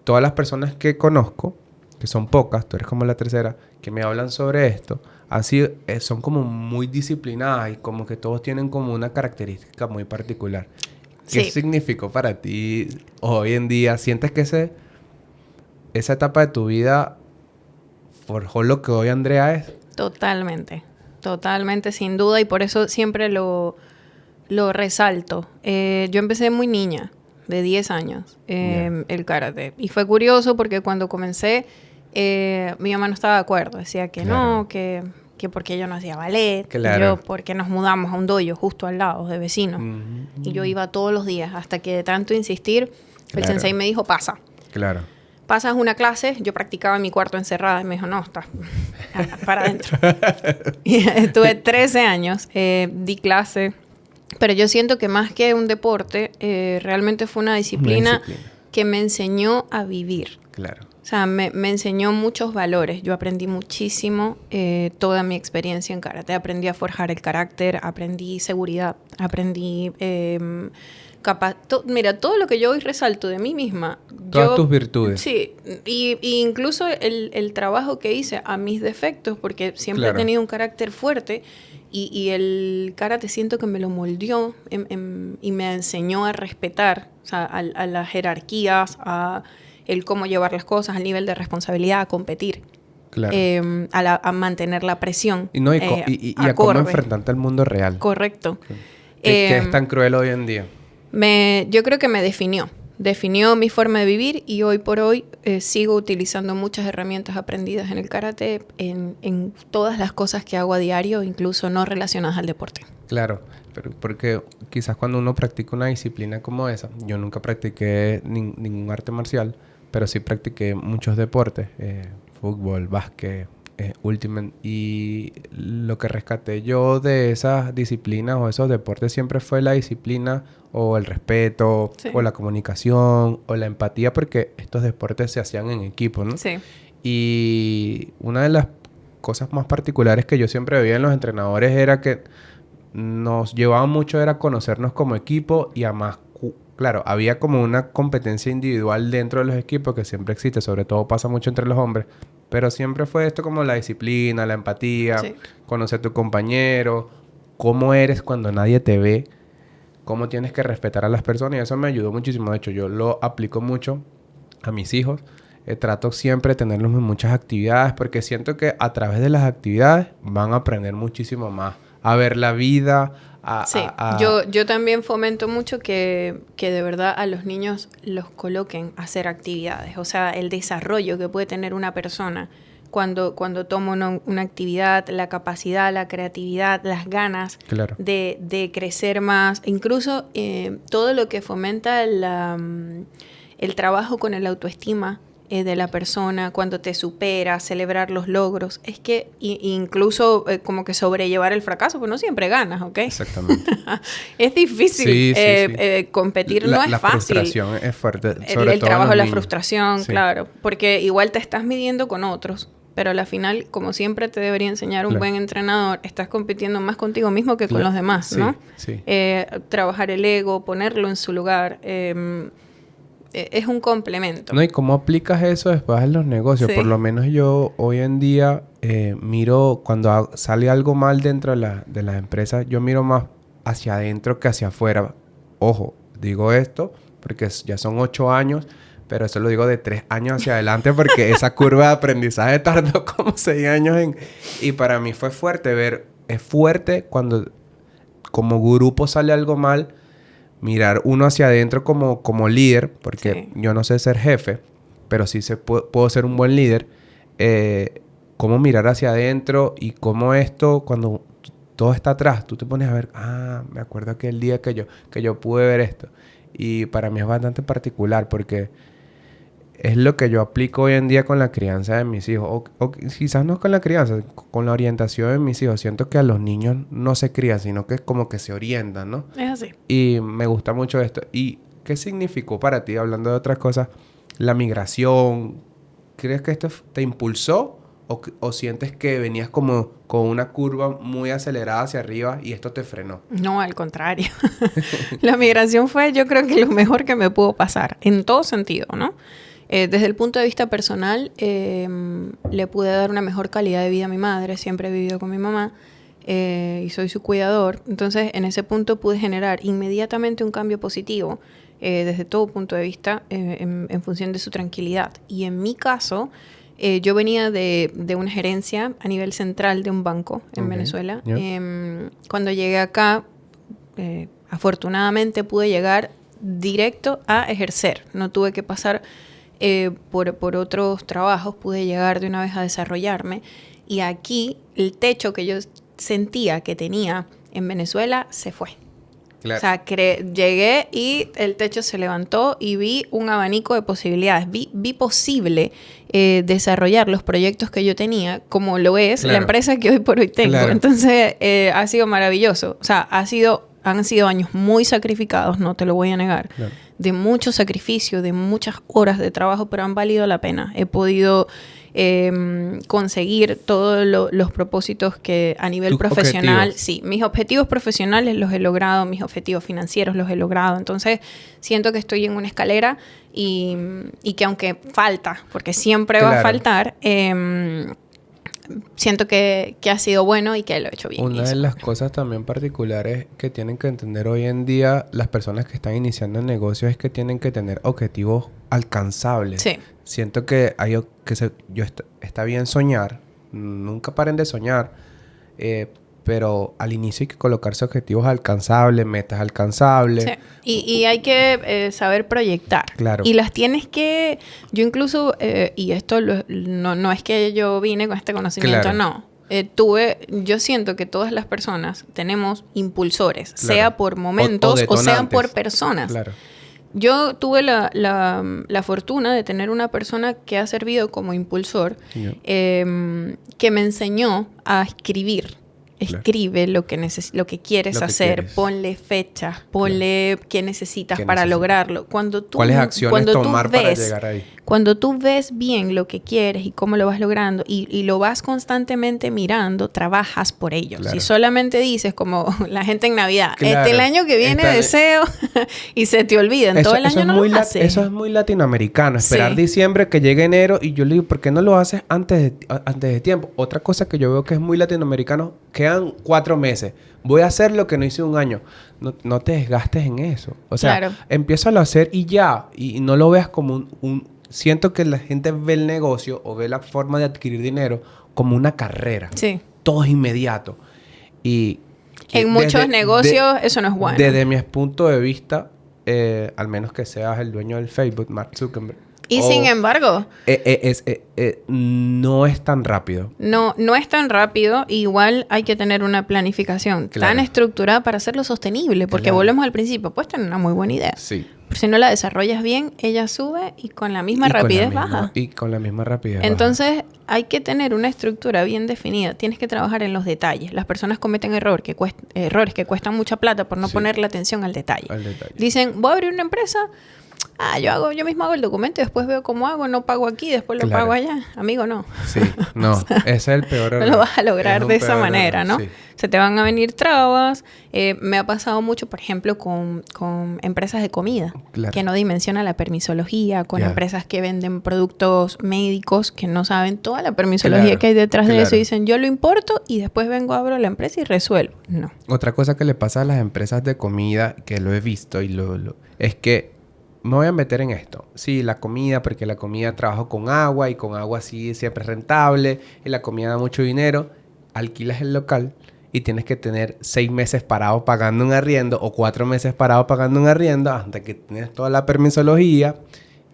todas las personas que conozco, que son pocas, tú eres como la tercera, que me hablan sobre esto, así son como muy disciplinadas y como que todos tienen como una característica muy particular. ¿Qué Sí. significó para ti hoy en día? ¿Sientes que esa etapa de tu vida forjó lo que hoy Andrea es? Totalmente. Totalmente, sin duda. Y por eso siempre lo resalto. Yo empecé muy niña, de 10 años, el karate. Y fue curioso porque cuando comencé, mi mamá no estaba de acuerdo. Decía que Claro. no, que porque yo no hacía ballet. Claro. Y yo porque nos mudamos a un dojo justo al lado, de vecinos. Mm. Y yo iba todos los días hasta que de tanto insistir, el Claro. sensei me dijo, pasa. Claro. Pasas una clase, yo practicaba en mi cuarto encerrada y me dijo, no, estás para adentro. Y estuve 13 años, di clase, pero yo siento que más que un deporte, realmente fue una disciplina que me enseñó a vivir. Claro. O sea, me enseñó muchos valores. Yo aprendí muchísimo toda mi experiencia en karate. Aprendí a forjar el carácter, aprendí seguridad, aprendí... mira, todo lo que yo hoy resalto de mí misma... Todas tus virtudes. Sí, y incluso el trabajo que hice a mis defectos, porque siempre Claro. he tenido un carácter fuerte y el karate siento que me lo moldeó y me enseñó a respetar, o sea, a las jerarquías, a el cómo llevar las cosas, al nivel de responsabilidad, a competir. Claro. A mantener la presión. Y a cómo enfrentarte al mundo real. Correcto. Que es tan cruel hoy en día. Yo creo que me definió mi forma de vivir y hoy por hoy sigo utilizando muchas herramientas aprendidas en el karate en todas las cosas que hago a diario, incluso no relacionadas al deporte. Claro, pero porque quizás cuando uno practica una disciplina como esa, yo nunca practiqué ningún arte marcial, pero sí practiqué muchos deportes, fútbol, básquet, ultimate, y lo que rescaté yo de esas disciplinas o esos deportes siempre fue la disciplina o el respeto, Sí. o la comunicación o la empatía, porque estos deportes se hacían en equipo, ¿no? Sí. Y una de las cosas más particulares que yo siempre veía en los entrenadores era que nos llevaba mucho era conocernos como equipo y además, claro, había como una competencia individual dentro de los equipos que siempre existe, sobre todo pasa mucho entre los hombres, pero siempre fue esto como la disciplina, la empatía, Sí. conocer a tu compañero, cómo eres cuando nadie te ve, cómo tienes que respetar a las personas y eso me ayudó muchísimo. De hecho, yo lo aplico mucho a mis hijos. Trato siempre de tenerlos en muchas actividades porque siento que a través de las actividades van a aprender muchísimo más. A ver la vida, Sí, yo también fomento mucho que de verdad a los niños los coloquen a hacer actividades. O sea, el desarrollo que puede tener una persona cuando toma una actividad, la capacidad, la creatividad, las ganas Claro. de crecer más. Incluso todo lo que fomenta el trabajo con el autoestima de la persona, cuando te supera, celebrar los logros. Es que incluso como que sobrellevar el fracaso, pues no siempre ganas, ¿ok? Exactamente. Es difícil. Sí. Competir no es la fácil. frustración es fuerte. El trabajo, la niños. frustración, Sí. claro. Porque igual te estás midiendo con otros. Pero al final, como siempre te debería enseñar un Claro. buen entrenador, estás compitiendo más contigo mismo que con los demás, Sí, ¿no? sí. Trabajar el ego, ponerlo en su lugar. Es un complemento. No, ¿y cómo aplicas eso después en los negocios? Sí. Por lo menos yo hoy en día miro, cuando sale algo mal dentro de las empresas, yo miro más hacia adentro que hacia afuera. Ojo, digo esto porque ya son 8 años, pero eso lo digo de 3 años hacia adelante porque esa curva de aprendizaje tardó como 6 años y para mí fue fuerte es fuerte cuando como grupo sale algo mal, mirar uno hacia adentro como líder, porque Sí. yo no sé ser jefe, pero sí puedo ser un buen líder. Cómo mirar hacia adentro y cómo esto, cuando todo está atrás, tú te pones a ver, me acuerdo aquel día que yo pude ver esto. Y para mí es bastante particular porque es lo que yo aplico hoy en día con la crianza de mis hijos. O quizás no con la crianza, con la orientación de mis hijos. Siento que a los niños no se crían, sino que como que se orientan, ¿no? Es así. Y me gusta mucho esto. ¿Y qué significó para ti, hablando de otras cosas, la migración? ¿Crees que esto te impulsó o sientes que venías como con una curva muy acelerada hacia arriba y esto te frenó? No, al contrario. La migración fue, yo creo que lo mejor que me pudo pasar, en todo sentido, ¿no? Desde el punto de vista personal, le pude dar una mejor calidad de vida a mi madre. Siempre he vivido con mi mamá y soy su cuidador. Entonces, en ese punto pude generar inmediatamente un cambio positivo desde todo punto de vista en función de su tranquilidad. Y en mi caso, yo venía de una gerencia a nivel central de un banco en Venezuela. Yeah. Cuando llegué acá, afortunadamente pude llegar directo a ejercer. No tuve que pasar por otros trabajos, pude llegar de una vez a desarrollarme. Y aquí el techo que yo sentía que tenía en Venezuela se fue. Claro. O sea, llegué y el techo se levantó y vi un abanico de posibilidades. Vi posible desarrollar los proyectos que yo tenía, como lo es la empresa que hoy por hoy tengo. Claro. Entonces, ha sido maravilloso. O sea, han sido años muy sacrificados, no te lo voy a negar. Claro. De mucho sacrificio, de muchas horas de trabajo, pero han valido la pena. He podido conseguir todos los propósitos que a nivel profesional, sí, mis objetivos profesionales los he logrado, mis objetivos financieros los he logrado. Entonces, siento que estoy en una escalera y que aunque falta, porque siempre va a faltar, siento que ha sido bueno y que lo he hecho bien. Una de las cosas también particulares que tienen que entender hoy en día las personas que están iniciando el negocio es que tienen que tener objetivos alcanzables. Sí. Siento que está bien soñar, nunca paren de soñar, pero al inicio hay que colocarse objetivos alcanzables, metas alcanzables. Sí. Y hay que saber proyectar. Claro. Y las tienes que... Yo incluso, y esto no es que yo vine con este conocimiento, claro. No. Yo siento que todas las personas tenemos impulsores, claro. Sea por momentos o sean por personas. Claro. Yo tuve la fortuna de tener una persona que ha servido como impulsor, yeah. Que me enseñó a escribir. Escribe lo que quieres hacer, ponle fechas, ponle qué necesitas para lograrlo. ¿Cuáles acciones tomar para llegar ahí? Cuando tú ves bien lo que quieres y cómo lo vas logrando y lo vas constantemente mirando, trabajas por ello. Claro. Si solamente dices, como la gente en Navidad, claro. El año que viene deseo y se te olvida, en todo el año no lo haces. Eso es muy latinoamericano, esperar diciembre que llegue enero y yo le digo, ¿por qué no lo haces antes de tiempo? Otra cosa que yo veo que es muy latinoamericano, quedan 4 meses. Voy a hacer lo que no hice un año. No te desgastes en eso. O sea, claro. Empieza a hacer y ya. Y no lo veas como un... Siento que la gente ve el negocio o ve la forma de adquirir dinero como una carrera. Sí. Todo es inmediato. Y... En muchos negocios eso no es bueno. Desde mi punto de vista, al menos que seas el dueño del Facebook, Mark Zuckerberg. Y sin embargo... no es tan rápido. No es tan rápido. Igual hay que tener una planificación tan estructurada para hacerlo sostenible. Porque volvemos al principio. Puedes tener una muy buena idea. Sí. Pero si no la desarrollas bien, ella sube y con la misma rapidez baja. Y con la misma rapidez Entonces, hay que tener una estructura bien definida. Tienes que trabajar en los detalles. Las personas cometen errores que cuestan mucha plata por no ponerle atención al detalle. Dicen, voy a abrir una empresa... yo mismo hago el documento y después veo cómo hago, no pago aquí, después lo pago allá. Amigo, no. Sí, no. O sea, ese es el peor error. No lo vas a lograr de esa manera, ¿no? Sí. Se te van a venir trabas. Me ha pasado mucho, por ejemplo, con empresas de comida que no dimensionan la permisología, con empresas que venden productos médicos que no saben toda la permisología que hay detrás de eso y dicen, yo lo importo y después vengo, abro la empresa y resuelvo. No. Otra cosa que le pasa a las empresas de comida, que lo he visto y es que me voy a meter en esto. Sí, la comida, porque la comida trabajo con agua y con agua sí siempre es rentable y la comida da mucho dinero. Alquilas el local y tienes que tener 6 meses parado pagando un arriendo o 4 meses parado pagando un arriendo hasta que tienes toda la permisología,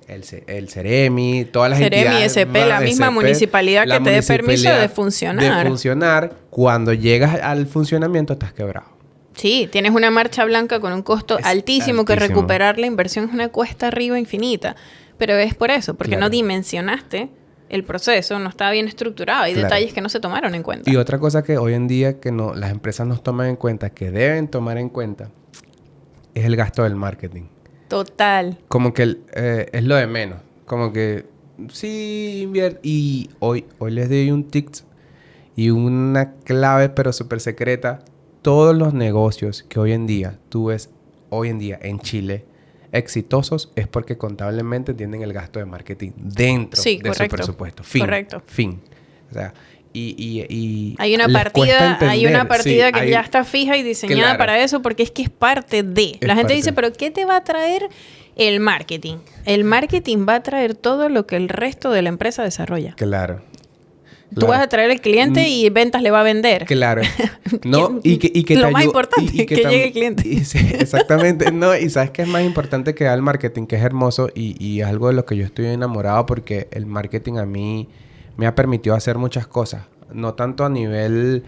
el Ceremi, todas las entidades. Ceremi, SP, la misma municipalidad que te dé permiso de funcionar. De funcionar. Cuando llegas al funcionamiento estás quebrado. Sí, tienes una marcha blanca con un costo altísimo que recuperar la inversión es una cuesta arriba infinita. Pero es por eso, porque Claro. no dimensionaste el proceso, no estaba bien estructurado. Hay Claro. detalles que no se tomaron en cuenta. Y otra cosa que hoy en día que no, las empresas nos toman en cuenta, que deben tomar en cuenta, es el gasto del marketing. Total. Como que es lo de menos. Como que sí invierte. Y hoy les doy un tips y una clave, pero súper secreta. Todos los negocios que hoy en día tú ves hoy en día en Chile exitosos es porque contablemente tienen el gasto de marketing dentro Sí, de correcto. su presupuesto. Fin. Correcto. Fin. O sea, y Hay una les cuesta partida, hay una entender. partida Sí, que hay- ya está fija y diseñada Claro. para eso porque es que es parte de. La Es gente parte. dice, pero ¿qué te va a traer el marketing? El marketing va a traer todo lo que el resto de la empresa desarrolla. Claro. Tú vas a traer al cliente y ventas le va a vender. Claro. No, y que Lo te más ayu- importante y es que llegue el cliente. Sí, exactamente. No, y sabes que es más importante que el marketing, que es hermoso y es algo de lo que yo estoy enamorado porque el marketing a mí me ha permitido hacer muchas cosas. No tanto a nivel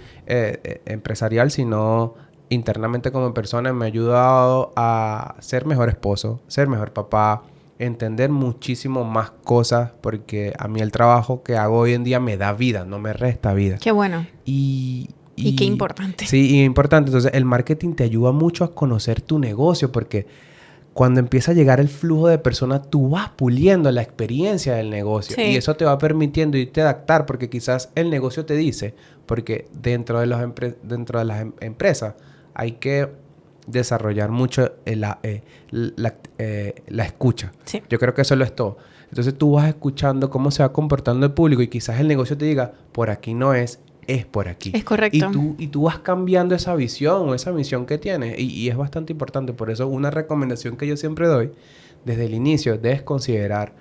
empresarial, sino internamente como persona. Me ha ayudado a ser mejor esposo, ser mejor papá, entender muchísimo más cosas porque a mí el trabajo que hago hoy en día me da vida, no me resta vida. Qué bueno. Y qué importante. Sí, y importante. Entonces, el marketing te ayuda mucho a conocer tu negocio porque cuando empieza a llegar el flujo de personas, tú vas puliendo la experiencia del negocio. Sí. Y eso te va permitiendo irte a adaptar porque quizás el negocio te dice, porque dentro de las empresas hay que desarrollar mucho la escucha. Sí. Yo creo que eso lo es todo. Entonces tú vas escuchando cómo se va comportando el público y quizás el negocio te diga, por aquí no es por aquí. Es correcto. Y tú vas cambiando esa visión o esa misión que tienes. Y es bastante importante. Por eso una recomendación que yo siempre doy desde el inicio, debes considerar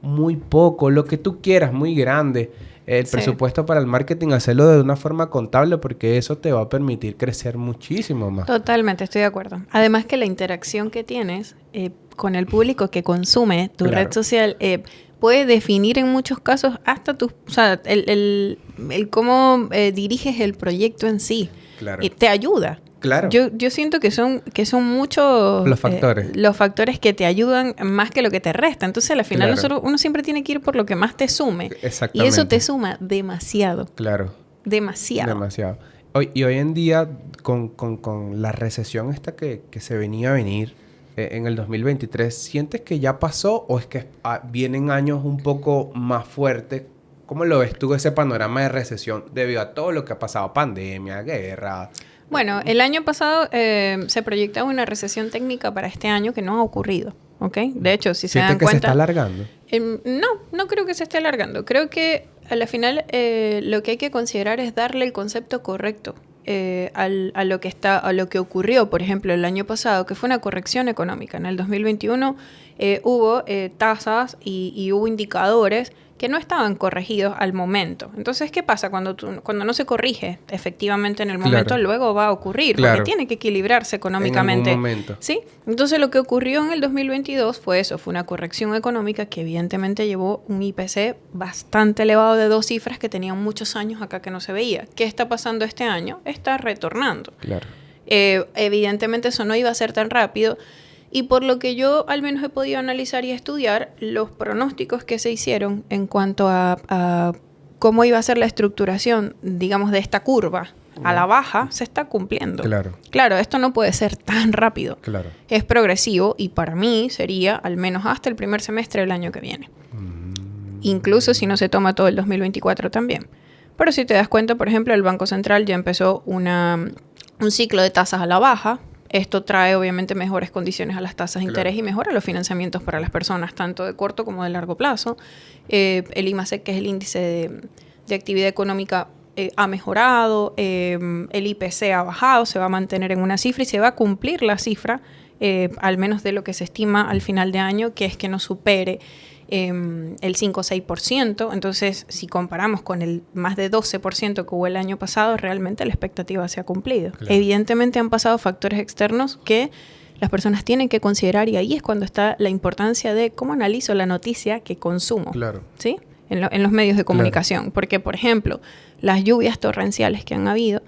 muy poco, lo que tú quieras, muy grande. El presupuesto para el marketing, hacerlo de una forma contable porque eso te va a permitir crecer muchísimo más. Totalmente, estoy de acuerdo. Además que la interacción que tienes con el público que consume tu Claro. red social puede definir en muchos casos hasta tu... O sea, el cómo diriges el proyecto en sí. Claro. Y te ayuda. Claro. Yo siento que son muchos Los factores. los factores que te ayudan más que lo que te resta. Entonces, al final, Claro. uno siempre tiene que ir por lo que más te sume. Exactamente. Y eso te suma demasiado. Claro. Demasiado. Demasiado. Y hoy en día, con la recesión esta que se venía a venir en el 2023, ¿sientes que ya pasó o es que vienen años un poco más fuertes? ¿Cómo lo ves tú ese panorama de recesión debido a todo lo que ha pasado? Pandemia, guerra. Bueno, el año pasado se proyectaba una recesión técnica para este año que no ha ocurrido, ¿ok? De hecho, si se dan ¿Sientes que se cuenta... está alargando? No creo que se esté alargando. Creo que a la final lo que hay que considerar es darle el concepto correcto a lo que ocurrió, por ejemplo, el año pasado, que fue una corrección económica. En el 2021 hubo tasas y hubo indicadores que no estaban corregidos al momento. Entonces, ¿qué pasa? Cuando no se corrige efectivamente en el momento, Claro. luego va a ocurrir, Claro. porque tiene que equilibrarse económicamente. En algún momento. ¿Sí? Entonces, lo que ocurrió en el 2022 fue eso, fue una corrección económica que evidentemente llevó un IPC bastante elevado de 2 cifras que tenían muchos años acá que no se veía. ¿Qué está pasando este año? Está retornando. Claro. Evidentemente eso no iba a ser tan rápido. Y por lo que yo al menos he podido analizar y estudiar, los pronósticos que se hicieron en cuanto a cómo iba a ser la estructuración, digamos, de esta curva a la baja, se está cumpliendo. Claro. Claro, esto no puede ser tan rápido. Claro. Es progresivo y para mí sería al menos hasta el primer semestre del año que viene. Incluso si no se toma todo el 2024 también. Pero si te das cuenta, por ejemplo, el Banco Central ya empezó un ciclo de tasas a la baja. Esto trae obviamente mejores condiciones a las tasas de interés y mejora los financiamientos para las personas, tanto de corto como de largo plazo. El IMASEC, que es el índice de actividad económica, ha mejorado, el IPC ha bajado, se va a mantener en una cifra y se va a cumplir la cifra, al menos de lo que se estima al final de año, que es que no supere el 5 o 6%. Entonces, si comparamos con el más de 12% que hubo el año pasado, realmente la expectativa se ha cumplido. Claro. Evidentemente han pasado factores externos que las personas tienen que considerar y ahí es cuando está la importancia de cómo analizo la noticia que consumo. Claro. ¿Sí? En los medios de comunicación. Porque, por ejemplo, las lluvias torrenciales que han habido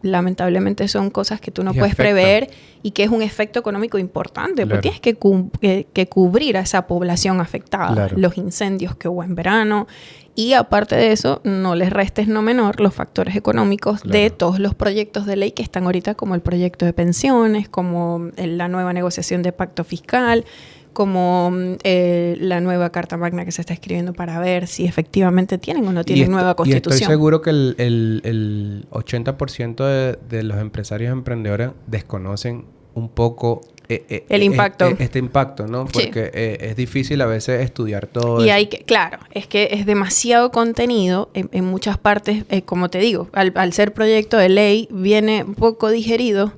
lamentablemente son cosas que tú no Y puedes afectan. prever y que es un efecto económico importante, Claro. porque tienes que cubrir a esa población afectada, Claro. los incendios que hubo en verano, y aparte de eso, no les restes no menor los factores económicos de Claro. todos los proyectos de ley que están ahorita, como el proyecto de pensiones, como la nueva negociación de pacto fiscal, como la nueva Carta Magna que se está escribiendo para ver si efectivamente tienen o no tienen nueva Y constitución. estoy seguro que el 80% de los empresarios emprendedores desconocen un poco El impacto. este impacto, ¿no? Sí. Porque es difícil a veces estudiar todo Y eso. hay que, claro, es que es demasiado contenido en muchas partes, como te digo, al ser proyecto de ley, viene un poco digerido,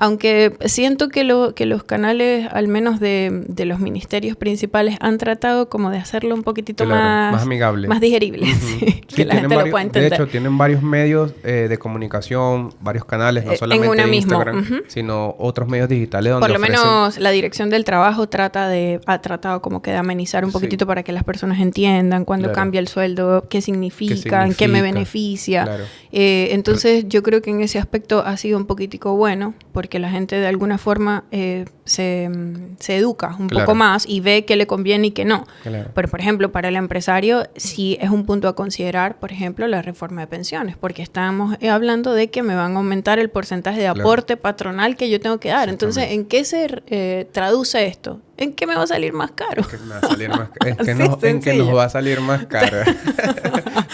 aunque siento que los canales, al menos de los ministerios principales, han tratado como de hacerlo un poquitito Claro, más amigable. más digerible, Ujú. sí, Sí, que la tienen gente lo varios- pueda entender. De hecho, tienen varios medios de comunicación, varios canales, no En solamente una mismo, Instagram, ujú. sino otros medios digitales donde Por lo ofrecen... menos la Dirección del Trabajo ha tratado como que de amenizar un Sí. poquitito para que las personas entiendan cuándo Claro. cambia el sueldo, qué significa, en qué me beneficia. Claro. Entonces yo creo que en ese aspecto ha sido un poquitico bueno, porque la gente de alguna forma se educa un Claro. poco más y ve qué le conviene y qué no. Claro. Pero, por ejemplo, para el empresario sí es un punto a considerar, por ejemplo, la reforma de pensiones, porque estamos hablando de que me van a aumentar el porcentaje de Claro. aporte patronal que yo tengo que dar. Entonces, ¿en qué se traduce esto? ¿En qué me va a salir más caro? Que me va a salir más ca- es que Así no- en que sencillo. nos va a salir más caro.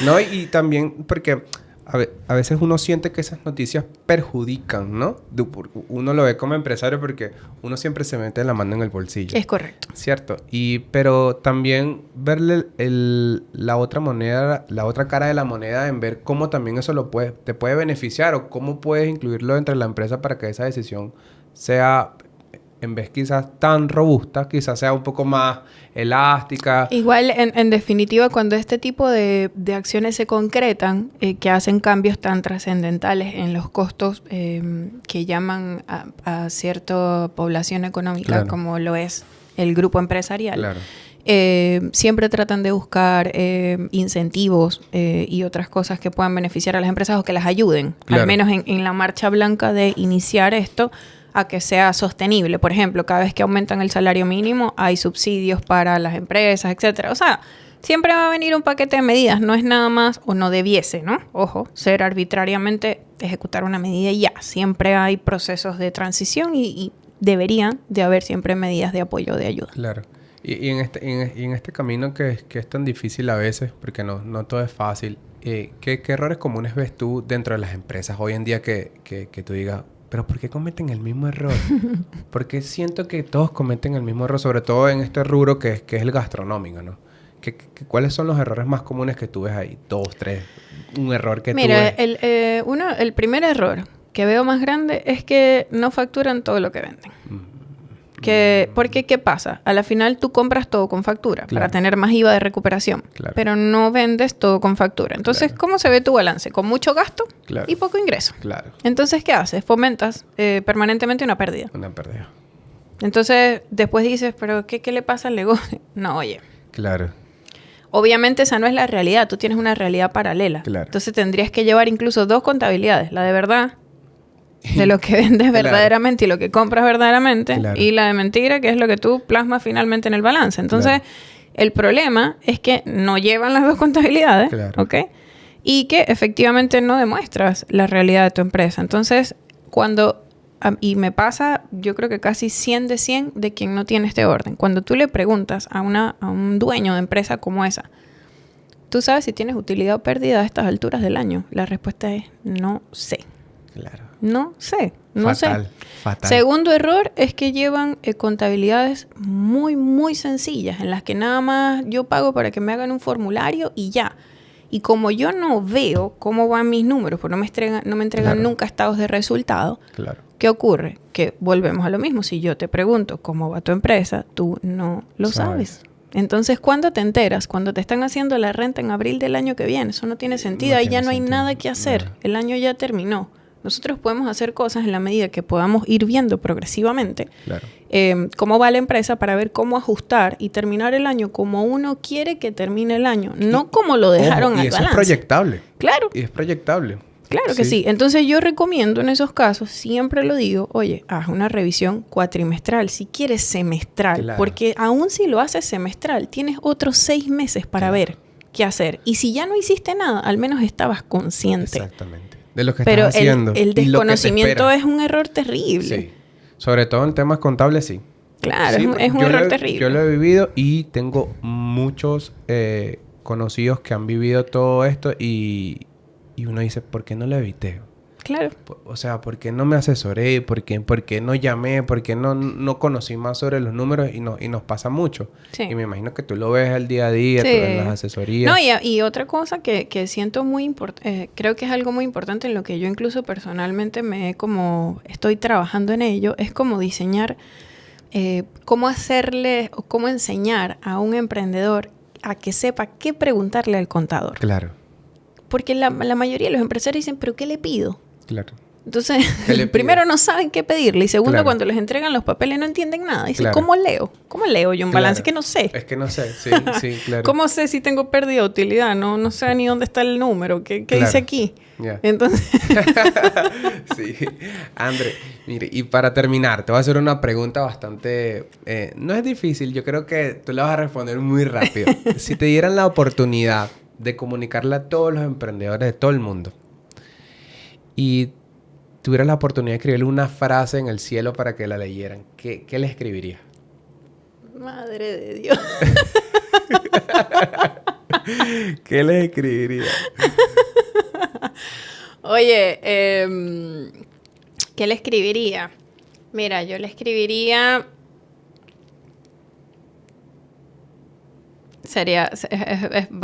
No, y también porque a veces uno siente que esas noticias perjudican, ¿no? Uno lo ve como empresario porque uno siempre se mete la mano en el bolsillo. Es correcto. Cierto. Pero también verle la otra moneda, la otra cara de la moneda, en ver cómo también eso te puede beneficiar o cómo puedes incluirlo dentro de la empresa para que esa decisión sea, en vez quizás tan robusta, quizás sea un poco más elástica. Igual, en definitiva, cuando este tipo de acciones se concretan, que hacen cambios tan trascendentales en los costos que llaman a cierta población económica, Claro. como lo es el grupo empresarial, Claro. siempre tratan de buscar incentivos y otras cosas que puedan beneficiar a las empresas o que las ayuden, Claro. al menos en la marcha blanca de iniciar esto a que sea sostenible. Por ejemplo, cada vez que aumentan el salario mínimo hay subsidios para las empresas, etcétera. O sea, siempre va a venir un paquete de medidas, no es nada más, o no debiese, ¿no? Ojo, ser arbitrariamente ejecutar una medida y ya. Siempre hay procesos de transición y deberían de haber siempre medidas de apoyo o de ayuda. Claro. Y en este camino que es tan difícil a veces, porque no todo es fácil, ¿qué errores comunes ves tú dentro de las empresas hoy en día que tú digas, pero ¿por qué cometen el mismo error? Porque siento que todos cometen el mismo error, sobre todo en este rubro que es el gastronómico, ¿no? ¿Cuáles son los errores más comunes que tú ves ahí? 2, 3, un error que tú Mira, ves. el primer error que veo más grande es que no facturan todo lo que venden. Porque, ¿qué pasa? A la final tú compras todo con factura Claro. para tener más IVA de recuperación, Claro. pero no vendes todo con factura. Entonces, Claro. ¿cómo se ve tu balance? Con mucho gasto Claro. y poco ingreso. Claro. Entonces, ¿qué haces? Fomentas permanentemente una pérdida. Una pérdida. Entonces, después dices, ¿pero qué le pasa al negocio? No, oye. Claro. Obviamente esa no es la realidad, tú tienes una realidad paralela. Claro. Entonces tendrías que llevar incluso 2 contabilidades, la de verdad, de lo que vendes Claro. verdaderamente y lo que compras verdaderamente, Claro. y la de mentira, que es lo que tú plasmas finalmente en el balance. Entonces, Claro. el problema es que no llevan las 2 contabilidades, Claro. ¿ok? Y que efectivamente no demuestras la realidad de tu empresa. Entonces, y me pasa, yo creo que casi 100 de 100 de quien no tiene este orden. Cuando tú le preguntas a un dueño de empresa como esa, ¿tú sabes si tienes utilidad o pérdida a estas alturas del año? La respuesta es no sé. Claro. No sé. No Fatal. sé. Fatal. Segundo error es que llevan contabilidades muy, muy sencillas en las que nada más yo pago para que me hagan un formulario y ya. Y como yo no veo cómo van mis números, porque no me entregan Claro. nunca estados de resultado, Claro. ¿qué ocurre? Que volvemos a lo mismo. Si yo te pregunto cómo va tu empresa, tú no lo sabes. Entonces, ¿cuándo te enteras? Cuando te están haciendo la renta en abril del año que viene. Eso no tiene sentido. No Ahí ya tiene no hay sentido. nada que hacer. Nada. El año ya terminó. Nosotros podemos hacer cosas en la medida que podamos ir viendo progresivamente Claro. cómo va la empresa para ver cómo ajustar y terminar el año como uno quiere que termine el año. No como lo dejaron Ojo, y al eso balance. es proyectable. Claro. Y es proyectable. Claro que sí. Entonces yo recomiendo en esos casos, siempre lo digo, oye, haz una revisión cuatrimestral, si quieres semestral, Claro. porque aún si lo haces semestral, tienes otros 6 meses para ver qué hacer. Y si ya no hiciste nada, al menos estabas consciente. Exactamente. De lo que Pero estás haciendo. el y lo que te desconocimiento espera. es un error terrible. Sí. Sobre todo en temas contables, sí. Claro, Sí, es un error terrible. Yo lo he vivido y tengo muchos conocidos que han vivido todo esto y uno dice, ¿por qué no lo evité? Claro. O sea, ¿por qué no me asesoré? ¿Por qué no llamé? ¿Por qué no conocí más sobre los números? Y nos pasa mucho. Sí. Y me imagino que tú lo ves al día a día, Sí. tú ves las asesorías. No, y otra cosa que siento muy importante, creo que es algo muy importante en lo que yo incluso personalmente estoy trabajando en ello, es como diseñar, cómo hacerle o cómo enseñar a un emprendedor a que sepa qué preguntarle al contador. Claro, Porque la mayoría de los empresarios dicen, ¿pero qué le pido? claro. Entonces, ¿Qué le primero pides? no saben qué pedirle. Y segundo, Claro. cuando les entregan los papeles no entienden nada. Dicen, Claro. ¿cómo leo? ¿Cómo leo yo un balance? Claro. Que no sé. Es que no sé, sí, sí, claro. ¿Cómo sé si tengo pérdida de utilidad? No sé ni dónde está el número. ¿Qué Claro. dice aquí? Ya. Entonces, Sí. André, mire, y para terminar, te voy a hacer una pregunta bastante... no es difícil, yo creo que tú la vas a responder muy rápido. Si te dieran la oportunidad de comunicarle a todos los emprendedores de todo el mundo y tuvieras la oportunidad de escribirle una frase en el cielo para que la leyeran, ¿qué le escribirías? madre de Dios. ¿Qué le escribirías? Oye, ¿qué le escribiría? Mira, yo le escribiría...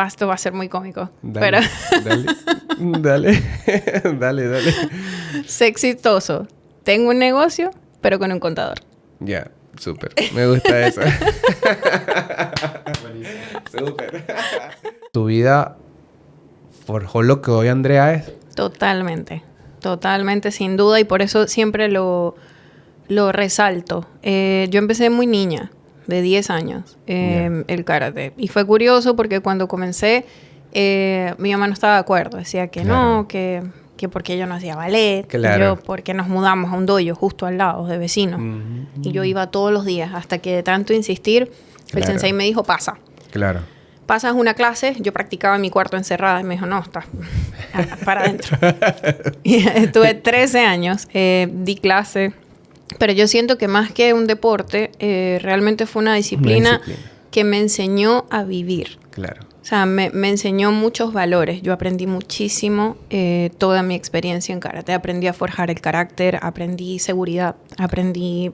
Esto va a ser muy cómico. Dale, Pero dale, dale. sé exitoso. Tengo un negocio, pero con un contador. Ya, súper. Me gusta eso. Súper. Tu vida forjó lo que hoy Andrea es. Totalmente. Totalmente, sin duda. Y por eso siempre lo resalto. Yo empecé muy niña, de 10 años, el karate. Y fue curioso porque cuando comencé, mi mamá no estaba de acuerdo. Decía que Claro. no, que porque yo no hacía ballet. Claro. Y yo porque nos mudamos a un dojo justo al lado, de vecino. Ujú. Y yo iba todos los días hasta que de tanto insistir, el Claro. sensei me dijo, pasa. Claro. Pasas una clase, yo practicaba en mi cuarto encerrada y me dijo, no, estás para adentro. Y estuve 13 años, di clase, pero yo siento que más que un deporte, realmente fue una disciplina que me enseñó a vivir. Claro. O sea, me enseñó muchos valores. Yo aprendí muchísimo toda mi experiencia en karate. Aprendí a forjar el carácter, aprendí seguridad, aprendí...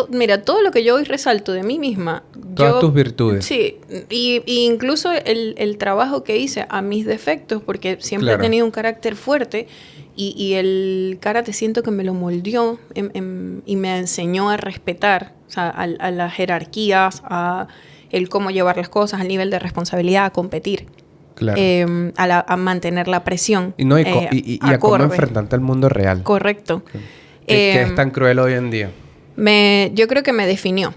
mira, todo lo que yo hoy resalto de mí misma... Todas tus virtudes. Sí, y incluso el trabajo que hice a mis defectos, porque siempre Claro. he tenido un carácter fuerte y el karate siento que me lo moldeó y me enseñó a respetar, o sea, a las jerarquías, a el cómo llevar las cosas, al nivel de responsabilidad, a competir, Claro. a mantener la presión. Y a cómo acorde. enfrentarte al mundo real. Correcto. Que es tan cruel hoy en día. Yo creo que me definió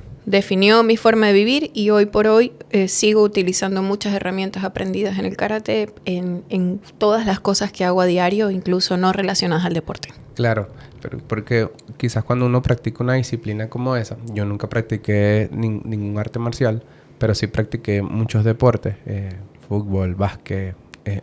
mi forma de vivir y hoy por hoy sigo utilizando muchas herramientas aprendidas en el karate en todas las cosas que hago a diario, incluso no relacionadas al deporte. Claro, pero porque quizás cuando uno practica una disciplina como esa, yo nunca practiqué ningún arte marcial, pero sí practiqué muchos deportes, fútbol, básquet,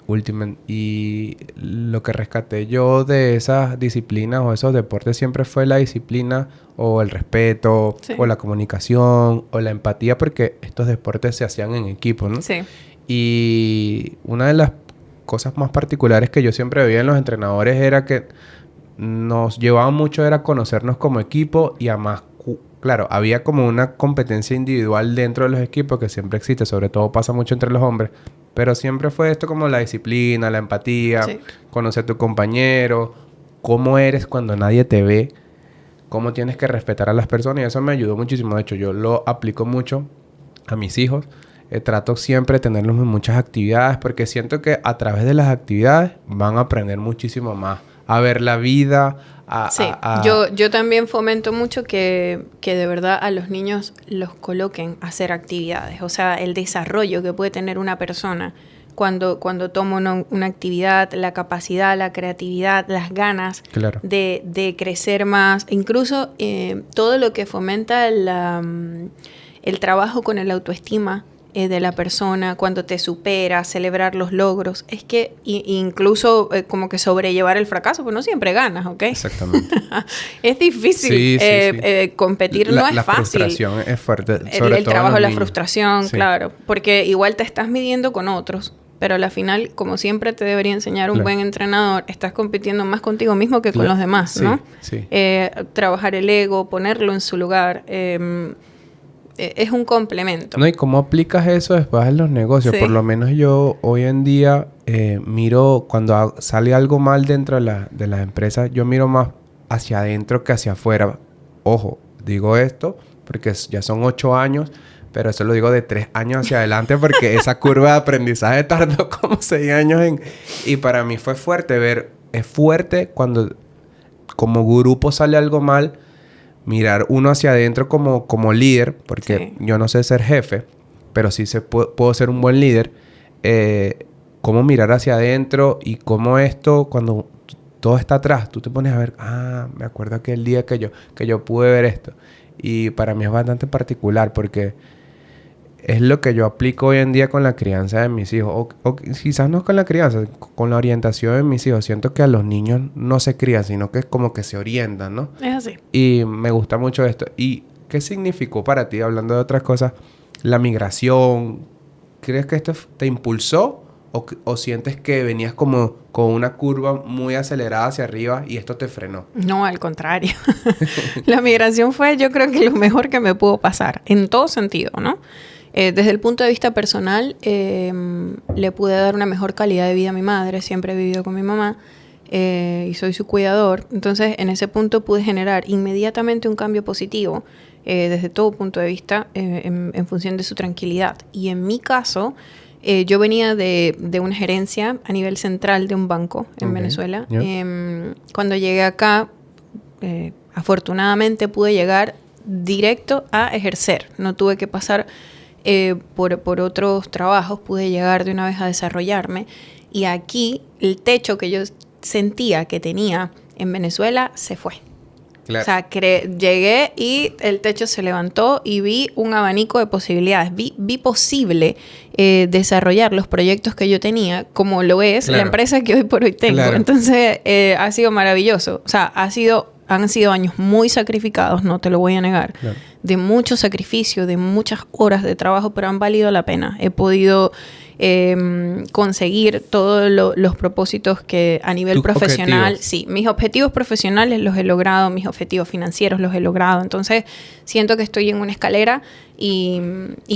ultimate, y lo que rescaté yo de esas disciplinas o esos deportes siempre fue la disciplina o el respeto, Sí. o la comunicación o la empatía, porque estos deportes se hacían en equipo, ¿no? Sí. Y una de las cosas más particulares que yo siempre veía en los entrenadores era que nos llevaba mucho era conocernos como equipo y además, claro, había como una competencia individual dentro de los equipos que siempre existe, sobre todo pasa mucho entre los hombres, pero siempre fue esto como la disciplina, la empatía, Sí. conocer a tu compañero, cómo eres cuando nadie te ve, cómo tienes que respetar a las personas y eso me ayudó muchísimo. De hecho, yo lo aplico mucho a mis hijos. Trato siempre de tenerlos en muchas actividades porque siento que a través de las actividades van a aprender muchísimo más. A ver la vida, Sí, yo también fomento mucho que de verdad a los niños los coloquen a hacer actividades. O sea, el desarrollo que puede tener una persona cuando tomo una actividad, la capacidad, la creatividad, las ganas Claro. de crecer más. Incluso todo lo que fomenta el trabajo con el autoestima de la persona, cuando te supera, celebrar los logros. Es que incluso como que sobrellevar el fracaso, pues no siempre ganas, ¿ok? Exactamente. Es difícil. Sí. Competir no es La fácil. frustración es fuerte. El trabajo, la niños. frustración, Sí. claro. Porque igual te estás midiendo con otros. Pero a la final, como siempre te debería enseñar un Claro. buen entrenador, estás compitiendo más contigo mismo que con los demás, Sí, ¿no? sí. Trabajar el ego, ponerlo en su lugar, es un complemento. No, ¿y cómo aplicas eso después en los negocios? Sí. Por lo menos yo hoy en día miro, cuando sale algo mal dentro de las empresas, yo miro más hacia adentro que hacia afuera. Ojo, digo esto porque ya son 8 años, pero eso lo digo de 3 años hacia adelante porque esa curva de aprendizaje tardó como 6 años y para mí fue fuerte ver... Es fuerte cuando como grupo sale algo mal, mirar uno hacia adentro como líder, porque Sí. yo no sé ser jefe, pero sí puedo ser un buen líder. Cómo mirar hacia adentro y cómo esto, cuando todo está atrás, tú te pones a ver, me acuerdo aquel día que yo pude ver esto. Y para mí es bastante particular porque es lo que yo aplico hoy en día con la crianza de mis hijos. O quizás no con la crianza, con la orientación de mis hijos. Siento que a los niños no se crían, sino que es como que se orientan, ¿no? Es así. Y me gusta mucho esto. ¿Y qué significó para ti, hablando de otras cosas, la migración? ¿Crees que esto te impulsó? ¿O sientes que venías como con una curva muy acelerada hacia arriba y esto te frenó? No, al contrario. La migración fue, yo creo que lo mejor que me pudo pasar, en todo sentido, ¿no? Desde el punto de vista personal, le pude dar una mejor calidad de vida a mi madre. Siempre he vivido con mi mamá y soy su cuidador. Entonces, en ese punto pude generar inmediatamente un cambio positivo desde todo punto de vista en función de su tranquilidad. Y en mi caso, yo venía de una gerencia a nivel central de un banco en Venezuela. Yeah. Cuando llegué acá, afortunadamente pude llegar directo a ejercer. No tuve que pasar por otros trabajos, pude llegar de una vez a desarrollarme. Y aquí el techo que yo sentía que tenía en Venezuela se fue. Claro. O sea, llegué y el techo se levantó y vi un abanico de posibilidades. Vi posible desarrollar los proyectos que yo tenía, como lo es la empresa que hoy por hoy tengo. Claro. Entonces, ha sido maravilloso. O sea, han sido años muy sacrificados, no te lo voy a negar. Claro. De mucho sacrificio, de muchas horas de trabajo, pero han valido la pena. He podido conseguir todos los propósitos que a nivel profesional, objetivos. sí, mis objetivos profesionales los he logrado, mis objetivos financieros los he logrado. Entonces, siento que estoy en una escalera y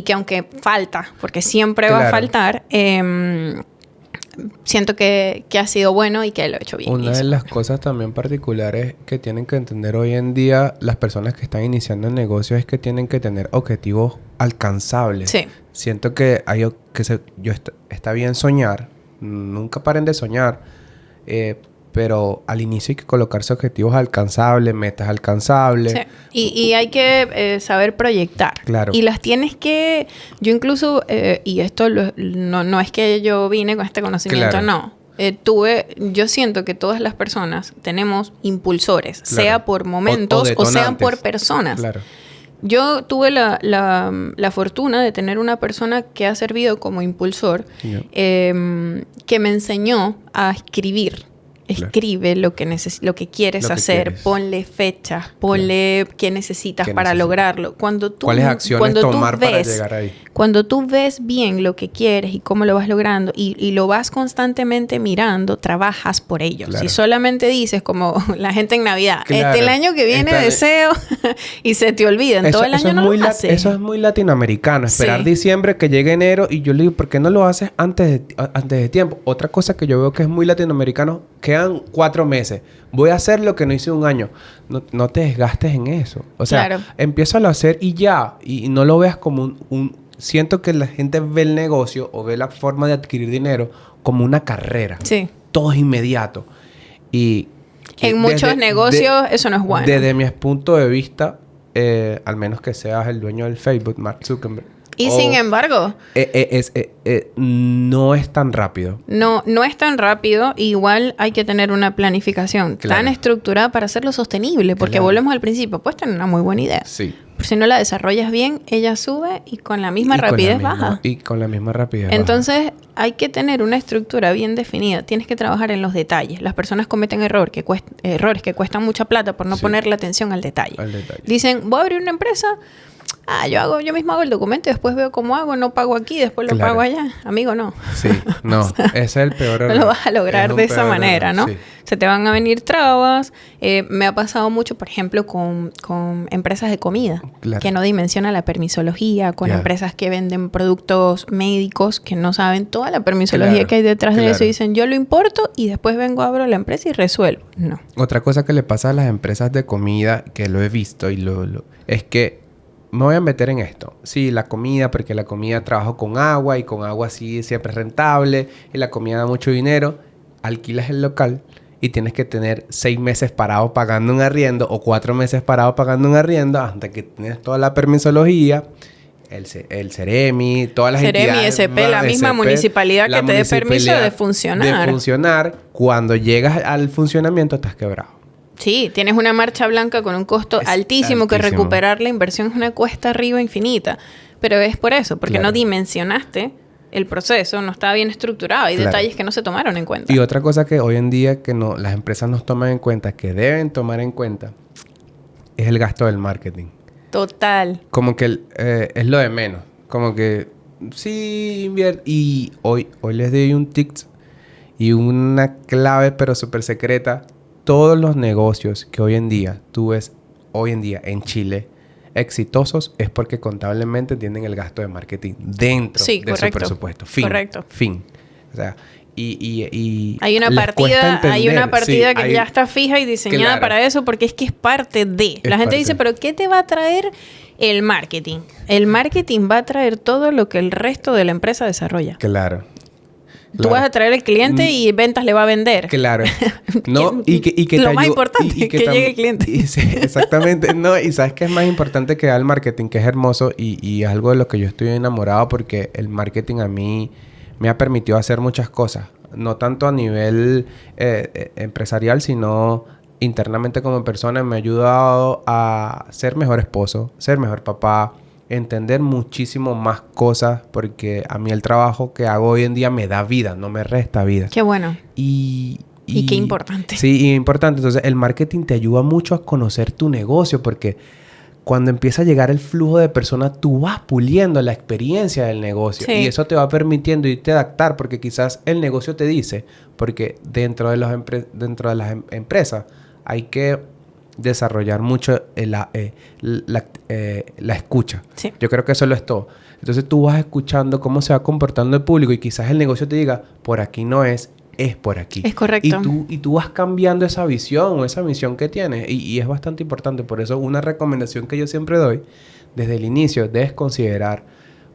que aunque falta, porque siempre va a faltar, siento que ha sido bueno y que lo he hecho bien. Una de las cosas también particulares que tienen que entender hoy en día las personas que están iniciando el negocio es que tienen que tener objetivos alcanzables. Sí. Siento que está bien soñar, nunca paren de soñar, pero al inicio hay que colocarse objetivos alcanzables, metas alcanzables. Sí. Y hay que saber proyectar. Claro. Y las tienes que... Yo incluso, y esto no es que yo vine con este conocimiento, Claro. no. Yo siento que todas las personas tenemos impulsores, Claro. sea por momentos o sean por personas. Claro. Yo tuve la fortuna de tener una persona que ha servido como impulsor, Yeah. que me enseñó a escribir. Claro. Escribe lo que quieres Lo que hacer, quieres. ponle fechas, ponle qué necesitas para lograrlo. ¿Cuáles acciones tomar para llegar ahí? Cuando tú ves bien lo que quieres y cómo lo vas logrando y lo vas constantemente mirando, trabajas por ello. Claro. Si solamente dices como la gente en Navidad, Claro. el año que viene deseo y se te olvida, en todo el año no lo haces. Eso es muy latinoamericano. Esperar Sí. diciembre, que llegue enero. Y yo le digo, ¿por qué no lo haces antes de tiempo? Otra cosa que yo veo que es muy latinoamericano, quedan 4 meses. Voy a hacer lo que no hice un año. No te desgastes en eso. O sea, Claro. empieza a hacer y ya. Y no lo veas como Siento que la gente ve el negocio o ve la forma de adquirir dinero como una carrera. Sí. Todo es inmediato. Y En muchos negocios eso no es bueno. Desde mi punto de vista, al menos que seas el dueño del Facebook, Mark Zuckerberg. Y sin embargo, no es tan rápido. no es tan rápido. Igual hay que tener una planificación tan estructurada para hacerlo sostenible. Porque volvemos al principio, puedes tener una muy buena idea. Sí. Pero si no la desarrollas bien, ella sube y con la misma rapidez baja. Y con la misma rapidez Entonces, hay que tener una estructura bien definida. Tienes que trabajar en los detalles. Las personas cometen errores que cuestan mucha plata por no ponerle atención al detalle. Dicen, voy a abrir una empresa. Yo mismo hago el documento y después veo cómo hago, no pago aquí, después lo pago allá. Amigo, no. Sí, no. Ese es el peor error. No lo vas a lograr de esa manera, ¿no? Sí. Se te van a venir trabas. Me ha pasado mucho, por ejemplo, con empresas de comida que no dimensionan la permisología, con empresas que venden productos médicos que no saben toda la permisología que hay detrás de eso y dicen, yo lo importo y después vengo, abro la empresa y resuelvo. No. Otra cosa que le pasa a las empresas de comida, que lo he visto y es que me voy a meter en esto. Sí, la comida, porque la comida trabajo con agua y con agua sí siempre es rentable y la comida da mucho dinero. Alquilas el local y tienes que tener 6 meses parado pagando un arriendo o 4 meses parado pagando un arriendo hasta que tienes toda la permisología, el Ceremi, todas las entidades. Ceremi, SP, la misma municipalidad que te dé permiso de funcionar. De funcionar. Cuando llegas al funcionamiento estás quebrado. Sí, tienes una marcha blanca con un costo altísimo que recuperar la inversión es una cuesta arriba infinita. Pero es por eso, porque no dimensionaste el proceso, no estaba bien estructurado. Hay detalles que no se tomaron en cuenta. Y otra cosa que hoy en día que las empresas nos toman en cuenta, que deben tomar en cuenta, es el gasto del marketing. Total. Como que es lo de menos. Como que sí, invierte. Y hoy les doy un tip y una clave, pero súper secreta. Todos los negocios que hoy en día tú ves en Chile exitosos es porque contablemente tienen el gasto de marketing dentro de su presupuesto. Fin. O sea, y hay una partida que ya está fija y diseñada para eso porque es que es parte de. La gente dice, ¿pero qué te va a traer el marketing? El marketing va a traer todo lo que el resto de la empresa desarrolla. Claro. Tú vas a traer al cliente y ventas le va a vender. Claro. No, y que lo más importante es que llegue el cliente. Sí, exactamente. No, y ¿sabes qué es más importante que el marketing? Que es hermoso y es algo de lo que yo estoy enamorado porque el marketing a mí me ha permitido hacer muchas cosas. No tanto a nivel empresarial, sino internamente como persona. Me ha ayudado a ser mejor esposo, ser mejor papá, entender muchísimo más cosas porque a mí el trabajo que hago hoy en día me da vida, no me resta vida. Qué bueno. Y qué importante. Sí, importante. Entonces, el marketing te ayuda mucho a conocer tu negocio porque cuando empieza a llegar el flujo de personas, tú vas puliendo la experiencia del negocio y eso te va permitiendo irte a adaptar porque quizás el negocio te dice, porque dentro de las empresas hay que desarrollar mucho la escucha. Sí. Yo creo que eso lo es todo. Entonces tú vas escuchando cómo se va comportando el público y quizás el negocio te diga, por aquí no es por aquí. Es correcto. Y tú vas cambiando esa visión o esa misión que tienes y es bastante importante. Por eso una recomendación que yo siempre doy desde el inicio, debes considerar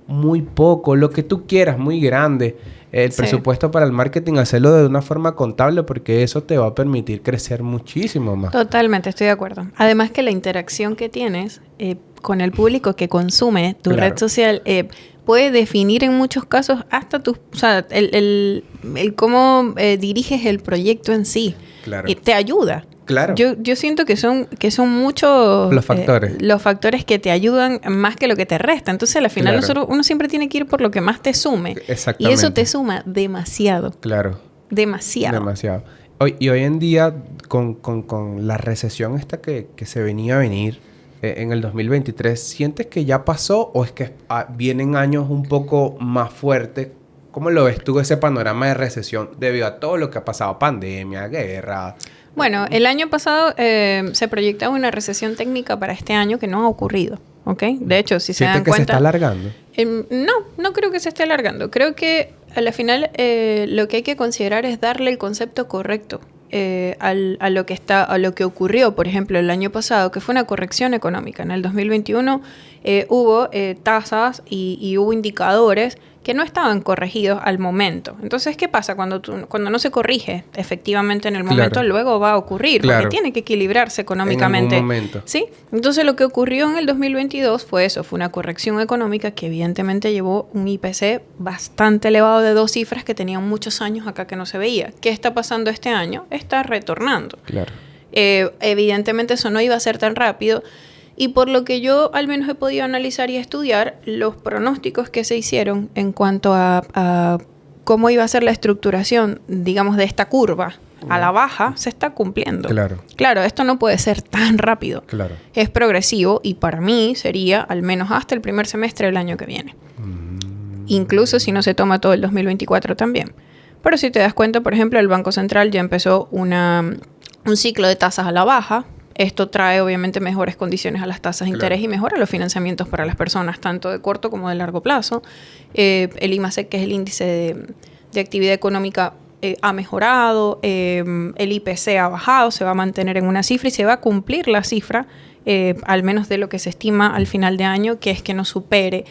muy poco, lo que tú quieras, muy grande. El presupuesto para el marketing, hacerlo de una forma contable porque eso te va a permitir crecer muchísimo más. Totalmente, estoy de acuerdo. Además que la interacción que tienes con el público que consume tu red social puede definir en muchos casos hasta el cómo diriges el proyecto en sí. Claro. Y te ayuda. Claro. Yo siento que son muchos los factores que te ayudan más que lo que te resta. Entonces, al final, uno siempre tiene que ir por lo que más te sume. Exactamente. Y eso te suma demasiado. Claro. Demasiado. Y hoy en día, con la recesión esta que se venía a venir en el 2023, ¿sientes que ya pasó o es que vienen años un poco más fuertes? ¿Cómo lo ves tú ese panorama de recesión debido a todo lo que ha pasado? Pandemia, guerra. Bueno, el año pasado se proyectaba una recesión técnica para este año que no ha ocurrido, ¿ok? De hecho, si se dan cuenta... ¿Sientes que se está alargando? No creo que se esté alargando. Creo que a la final lo que hay que considerar es darle el concepto correcto a lo que ocurrió, por ejemplo, el año pasado, que fue una corrección económica. En el 2021 hubo tasas y hubo indicadores que no estaban corregidos al momento. Entonces, ¿qué pasa? Cuando no se corrige efectivamente en el momento, luego va a ocurrir, porque tiene que equilibrarse económicamente. En algún momento. ¿Sí? Entonces, lo que ocurrió en el 2022 fue eso, fue una corrección económica que evidentemente llevó un IPC bastante elevado de 2 cifras que tenían muchos años acá que no se veía. ¿Qué está pasando este año? Está retornando. Claro. Evidentemente eso no iba a ser tan rápido. Y por lo que yo al menos he podido analizar y estudiar, los pronósticos que se hicieron en cuanto a cómo iba a ser la estructuración, digamos, de esta curva a la baja, se está cumpliendo. Claro, esto no puede ser tan rápido. Claro. Es progresivo y para mí sería al menos hasta el primer semestre del año que viene. Incluso si no se toma todo el 2024 también. Pero si te das cuenta, por ejemplo, el Banco Central ya empezó un ciclo de tasas a la baja. Esto trae obviamente mejores condiciones a las tasas de interés y mejora los financiamientos para las personas, tanto de corto como de largo plazo. El IMASEC, que es el índice de actividad económica, ha mejorado, el IPC ha bajado, se va a mantener en una cifra y se va a cumplir la cifra, al menos de lo que se estima al final de año, que es que no supere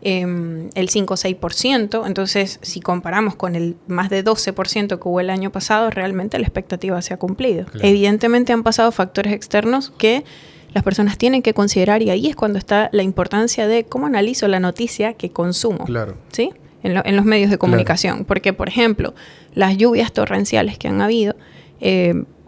el 5 o 6%. Entonces, si comparamos con el más de 12% que hubo el año pasado, realmente la expectativa se ha cumplido. Evidentemente han pasado factores externos que las personas tienen que considerar y ahí es cuando está la importancia de cómo analizo la noticia que consumo. ¿Sí? En los medios de comunicación. Porque, por ejemplo, las lluvias torrenciales que han habido,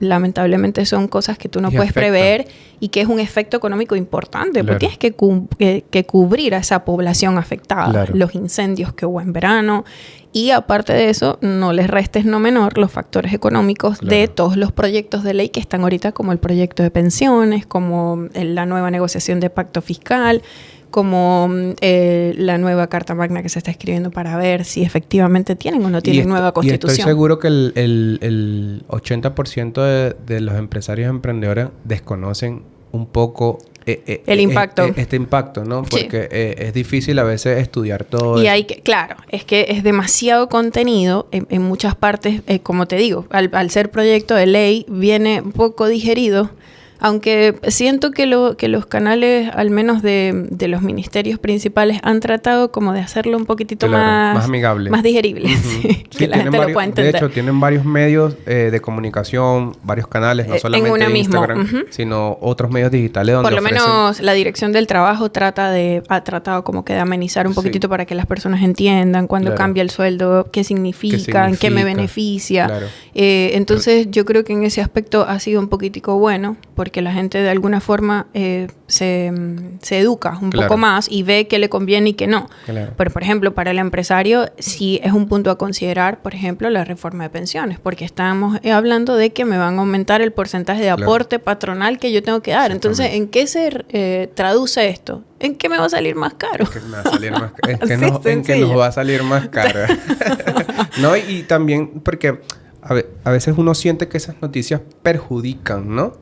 lamentablemente son cosas que tú no puedes prever y que es un efecto económico importante porque tienes que cubrir a esa población afectada, los incendios que hubo en verano y aparte de eso no les restes no menor los factores económicos de todos los proyectos de ley que están ahorita, como el proyecto de pensiones, como la nueva negociación de pacto fiscal, como la nueva Carta Magna que se está escribiendo para ver si efectivamente tienen o no tienen nueva constitución. Y estoy seguro que el 80% de los empresarios emprendedores desconocen un poco el impacto. Este impacto, ¿no? Porque es difícil a veces estudiar todo. Y claro, es que es demasiado contenido en muchas partes, como te digo, al ser proyecto de ley, viene un poco digerido. Aunque siento que los canales, al menos de los ministerios principales, han tratado como de hacerlo un poquitito más amigable. Más digerible. Que la gente lo pueda entender. De hecho, tienen varios medios de comunicación, varios canales, no solamente Instagram, sino otros medios digitales donde por lo menos la Dirección del Trabajo ha tratado como que de amenizar un poquitito para que las personas entiendan cuándo cambia el sueldo, qué significa, en qué me beneficia. Entonces, yo creo que en ese aspecto ha sido un poquitico bueno, porque la gente de alguna forma se educa un poco más y ve qué le conviene y qué no. Pero, por ejemplo, para el empresario sí es un punto a considerar, por ejemplo, la reforma de pensiones, porque estamos hablando de que me van a aumentar el porcentaje de aporte patronal que yo tengo que dar. Entonces, ¿en qué se traduce esto? ¿En qué me va a salir más caro? En que nos va a salir más caro. No, y también porque a veces uno siente que esas noticias perjudican, ¿no?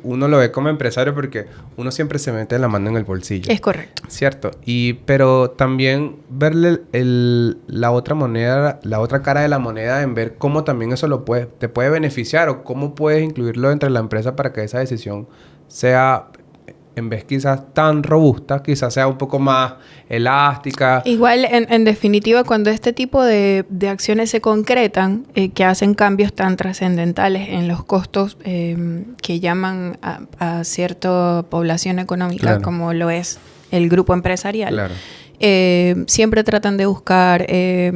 Uno lo ve como empresario porque uno siempre se mete la mano en el bolsillo. Es correcto. ¿Cierto? Pero también verle la otra moneda, la otra cara de la moneda, en ver cómo también eso te puede beneficiar o cómo puedes incluirlo entre la empresa para que esa decisión sea, en vez quizás tan robusta, quizás sea un poco más elástica. Igual, en definitiva, cuando este tipo de acciones se concretan, que hacen cambios tan trascendentales en los costos que llaman a cierta población económica, como lo es el grupo empresarial, siempre tratan de buscar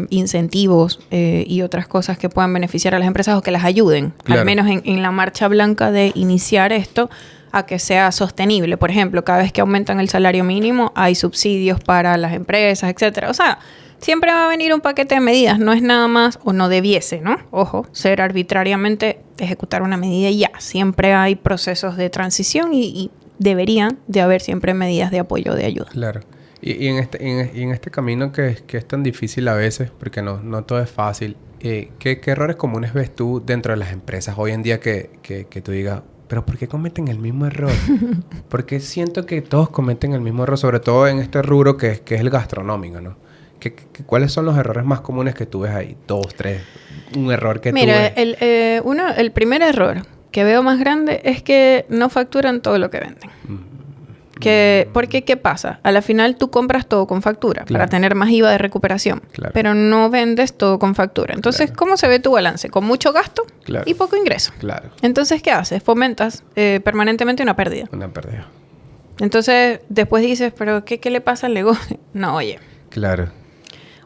incentivos y otras cosas que puedan beneficiar a las empresas o que las ayuden, al menos en la marcha blanca de iniciar esto, a que sea sostenible. Por ejemplo, cada vez que aumentan el salario mínimo, hay subsidios para las empresas, etcétera. O sea, siempre va a venir un paquete de medidas. No es nada más, o no debiese, ¿no? Ojo, ser arbitrariamente ejecutar una medida y ya. Siempre hay procesos de transición y deberían de haber siempre medidas de apoyo o de ayuda. Claro. Y en este camino que es tan difícil a veces, porque no todo es fácil, ¿qué errores comunes ves tú dentro de las empresas hoy en día que tú digas, pero ¿por qué cometen el mismo error? Porque siento que todos cometen el mismo error, sobre todo en este rubro que es el gastronómico, ¿no? ¿Cuáles son los errores más comunes que tú ves ahí? 2, 3, un error que tú ves. Mira, el primer error que veo más grande es que no facturan todo lo que venden. Porque, ¿qué pasa? A la final tú compras todo con factura Claro. para tener más IVA de recuperación, Claro. pero no vendes todo con factura. Entonces, Claro. ¿cómo se ve tu balance? Con mucho gasto Claro. y poco ingreso. Claro. Entonces, ¿qué haces? Fomentas permanentemente una pérdida. Una pérdida. Entonces, después dices, ¿pero qué le pasa al negocio? No, oye. Claro.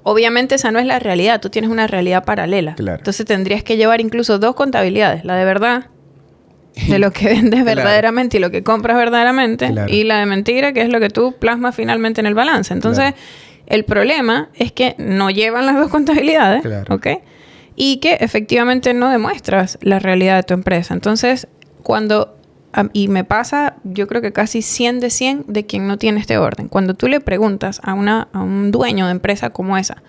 Obviamente esa no es la realidad. Tú tienes una realidad paralela. Claro. Entonces, tendrías que llevar incluso 2 contabilidades. La de verdad, de lo que vendes Claro. verdaderamente y lo que compras verdaderamente. Claro. Y la de mentira, que es lo que tú plasmas finalmente en el balance. Entonces, Claro. el problema es que no llevan las 2 contabilidades. Claro. ¿Ok? Y que efectivamente no demuestras la realidad de tu empresa. Entonces, y me pasa, yo creo que casi 100 de 100 de quien no tiene este orden. Cuando tú le preguntas a un dueño de empresa como esa,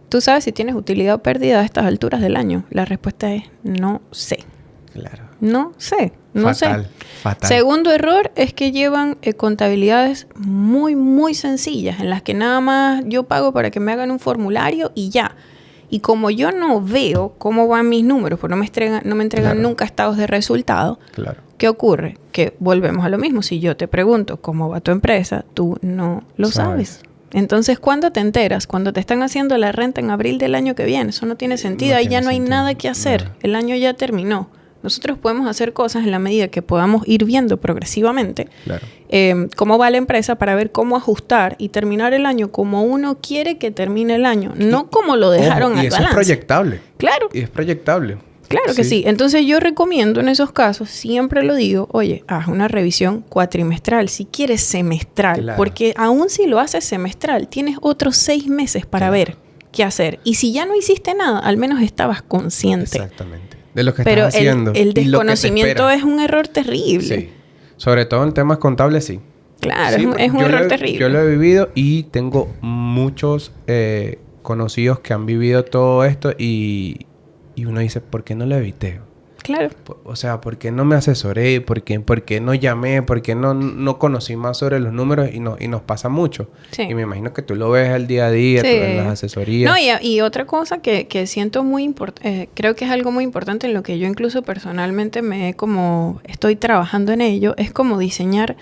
¿tú sabes si tienes utilidad o pérdida a estas alturas del año? La respuesta es no sé. Claro. No sé. No Fatal. sé. Fatal. Segundo error es que llevan contabilidades muy, muy sencillas en las que nada más yo pago para que me hagan un formulario y ya. Y como yo no veo cómo van mis números, porque no me entregan Claro. nunca estados de resultado, Claro. ¿qué ocurre? Que volvemos a lo mismo. Si yo te pregunto cómo va tu empresa, tú no lo sabes. Entonces, ¿cuándo te enteras? Cuando te están haciendo la renta en abril del año que viene. Eso no tiene sentido. No Ahí ya tiene no hay sentido. nada que hacer. No. El año ya terminó. Nosotros podemos hacer cosas en la medida que podamos ir viendo progresivamente Claro. cómo va la empresa para ver cómo ajustar y terminar el año como uno quiere que termine el año, no como lo dejaron Ojo, al y eso balance. es proyectable. Claro. Y es proyectable. Claro que sí. Entonces yo recomiendo en esos casos, siempre lo digo, oye, haz una revisión cuatrimestral, si quieres semestral, Claro. porque aún si lo haces semestral, tienes otros 6 meses para Claro. ver qué hacer. Y si ya no hiciste nada, al menos estabas consciente. Exactamente. De lo que Pero estás haciendo. el y lo que te desconocimiento espera. es un error terrible. Sí. Sobre todo en temas contables, sí. Claro, Sí, es un yo error lo he- terrible. Yo lo he vivido y tengo muchos conocidos que han vivido todo esto y uno dice, ¿por qué no lo evité? Claro. O sea, ¿por qué no me asesoré? ¿Por qué no llamé? ¿Por qué no conocí más sobre los números? Y nos pasa mucho. Sí. Y me imagino que tú lo ves al día a día, Sí. tú en las asesorías. No, y otra cosa que siento muy importante, creo que es algo muy importante en lo que yo incluso personalmente estoy trabajando en ello, es como diseñar,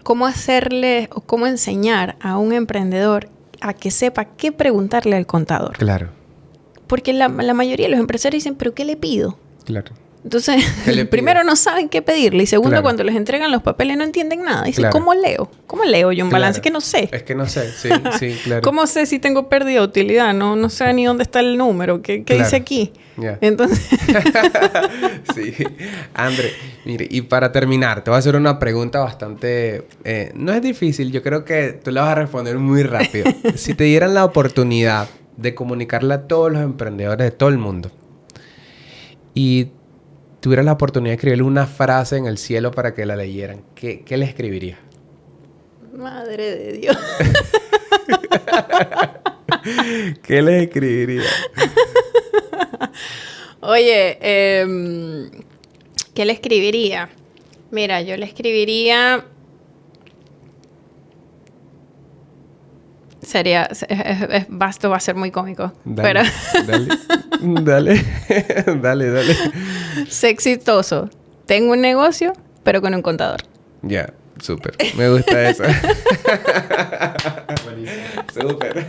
cómo hacerle o cómo enseñar a un emprendedor a que sepa qué preguntarle al contador. Claro, Porque la mayoría de los empresarios dicen, ¿pero qué le pido? claro. Entonces, ¿Qué le pido? primero no saben qué pedirle y segundo, Claro. cuando les entregan los papeles no entienden nada. Dicen, Claro. ¿cómo leo? ¿Cómo leo yo un Claro. balance? Que no sé. Es que no sé, sí, sí, claro. ¿Cómo sé si tengo pérdida de utilidad? No sé ni dónde está el número. ¿Qué Claro. dice aquí? Ya. Entonces, Sí. André, mire, y para terminar, te voy a hacer una pregunta bastante... no es difícil, yo creo que tú la vas a responder muy rápido. Si te dieran la oportunidad de comunicarle a todos los emprendedores de todo el mundo y tuvieras la oportunidad de escribirle una frase en el cielo para que la leyeran, ¿qué le escribirías? madre de Dios. ¿Qué le escribirías? Oye, ¿qué le escribiría? Mira, yo le escribiría... Esto va a ser muy cómico. Dale, Pero dale, dale. sé exitoso. Tengo un negocio, pero con un contador. Ya, súper. Me gusta eso. Súper.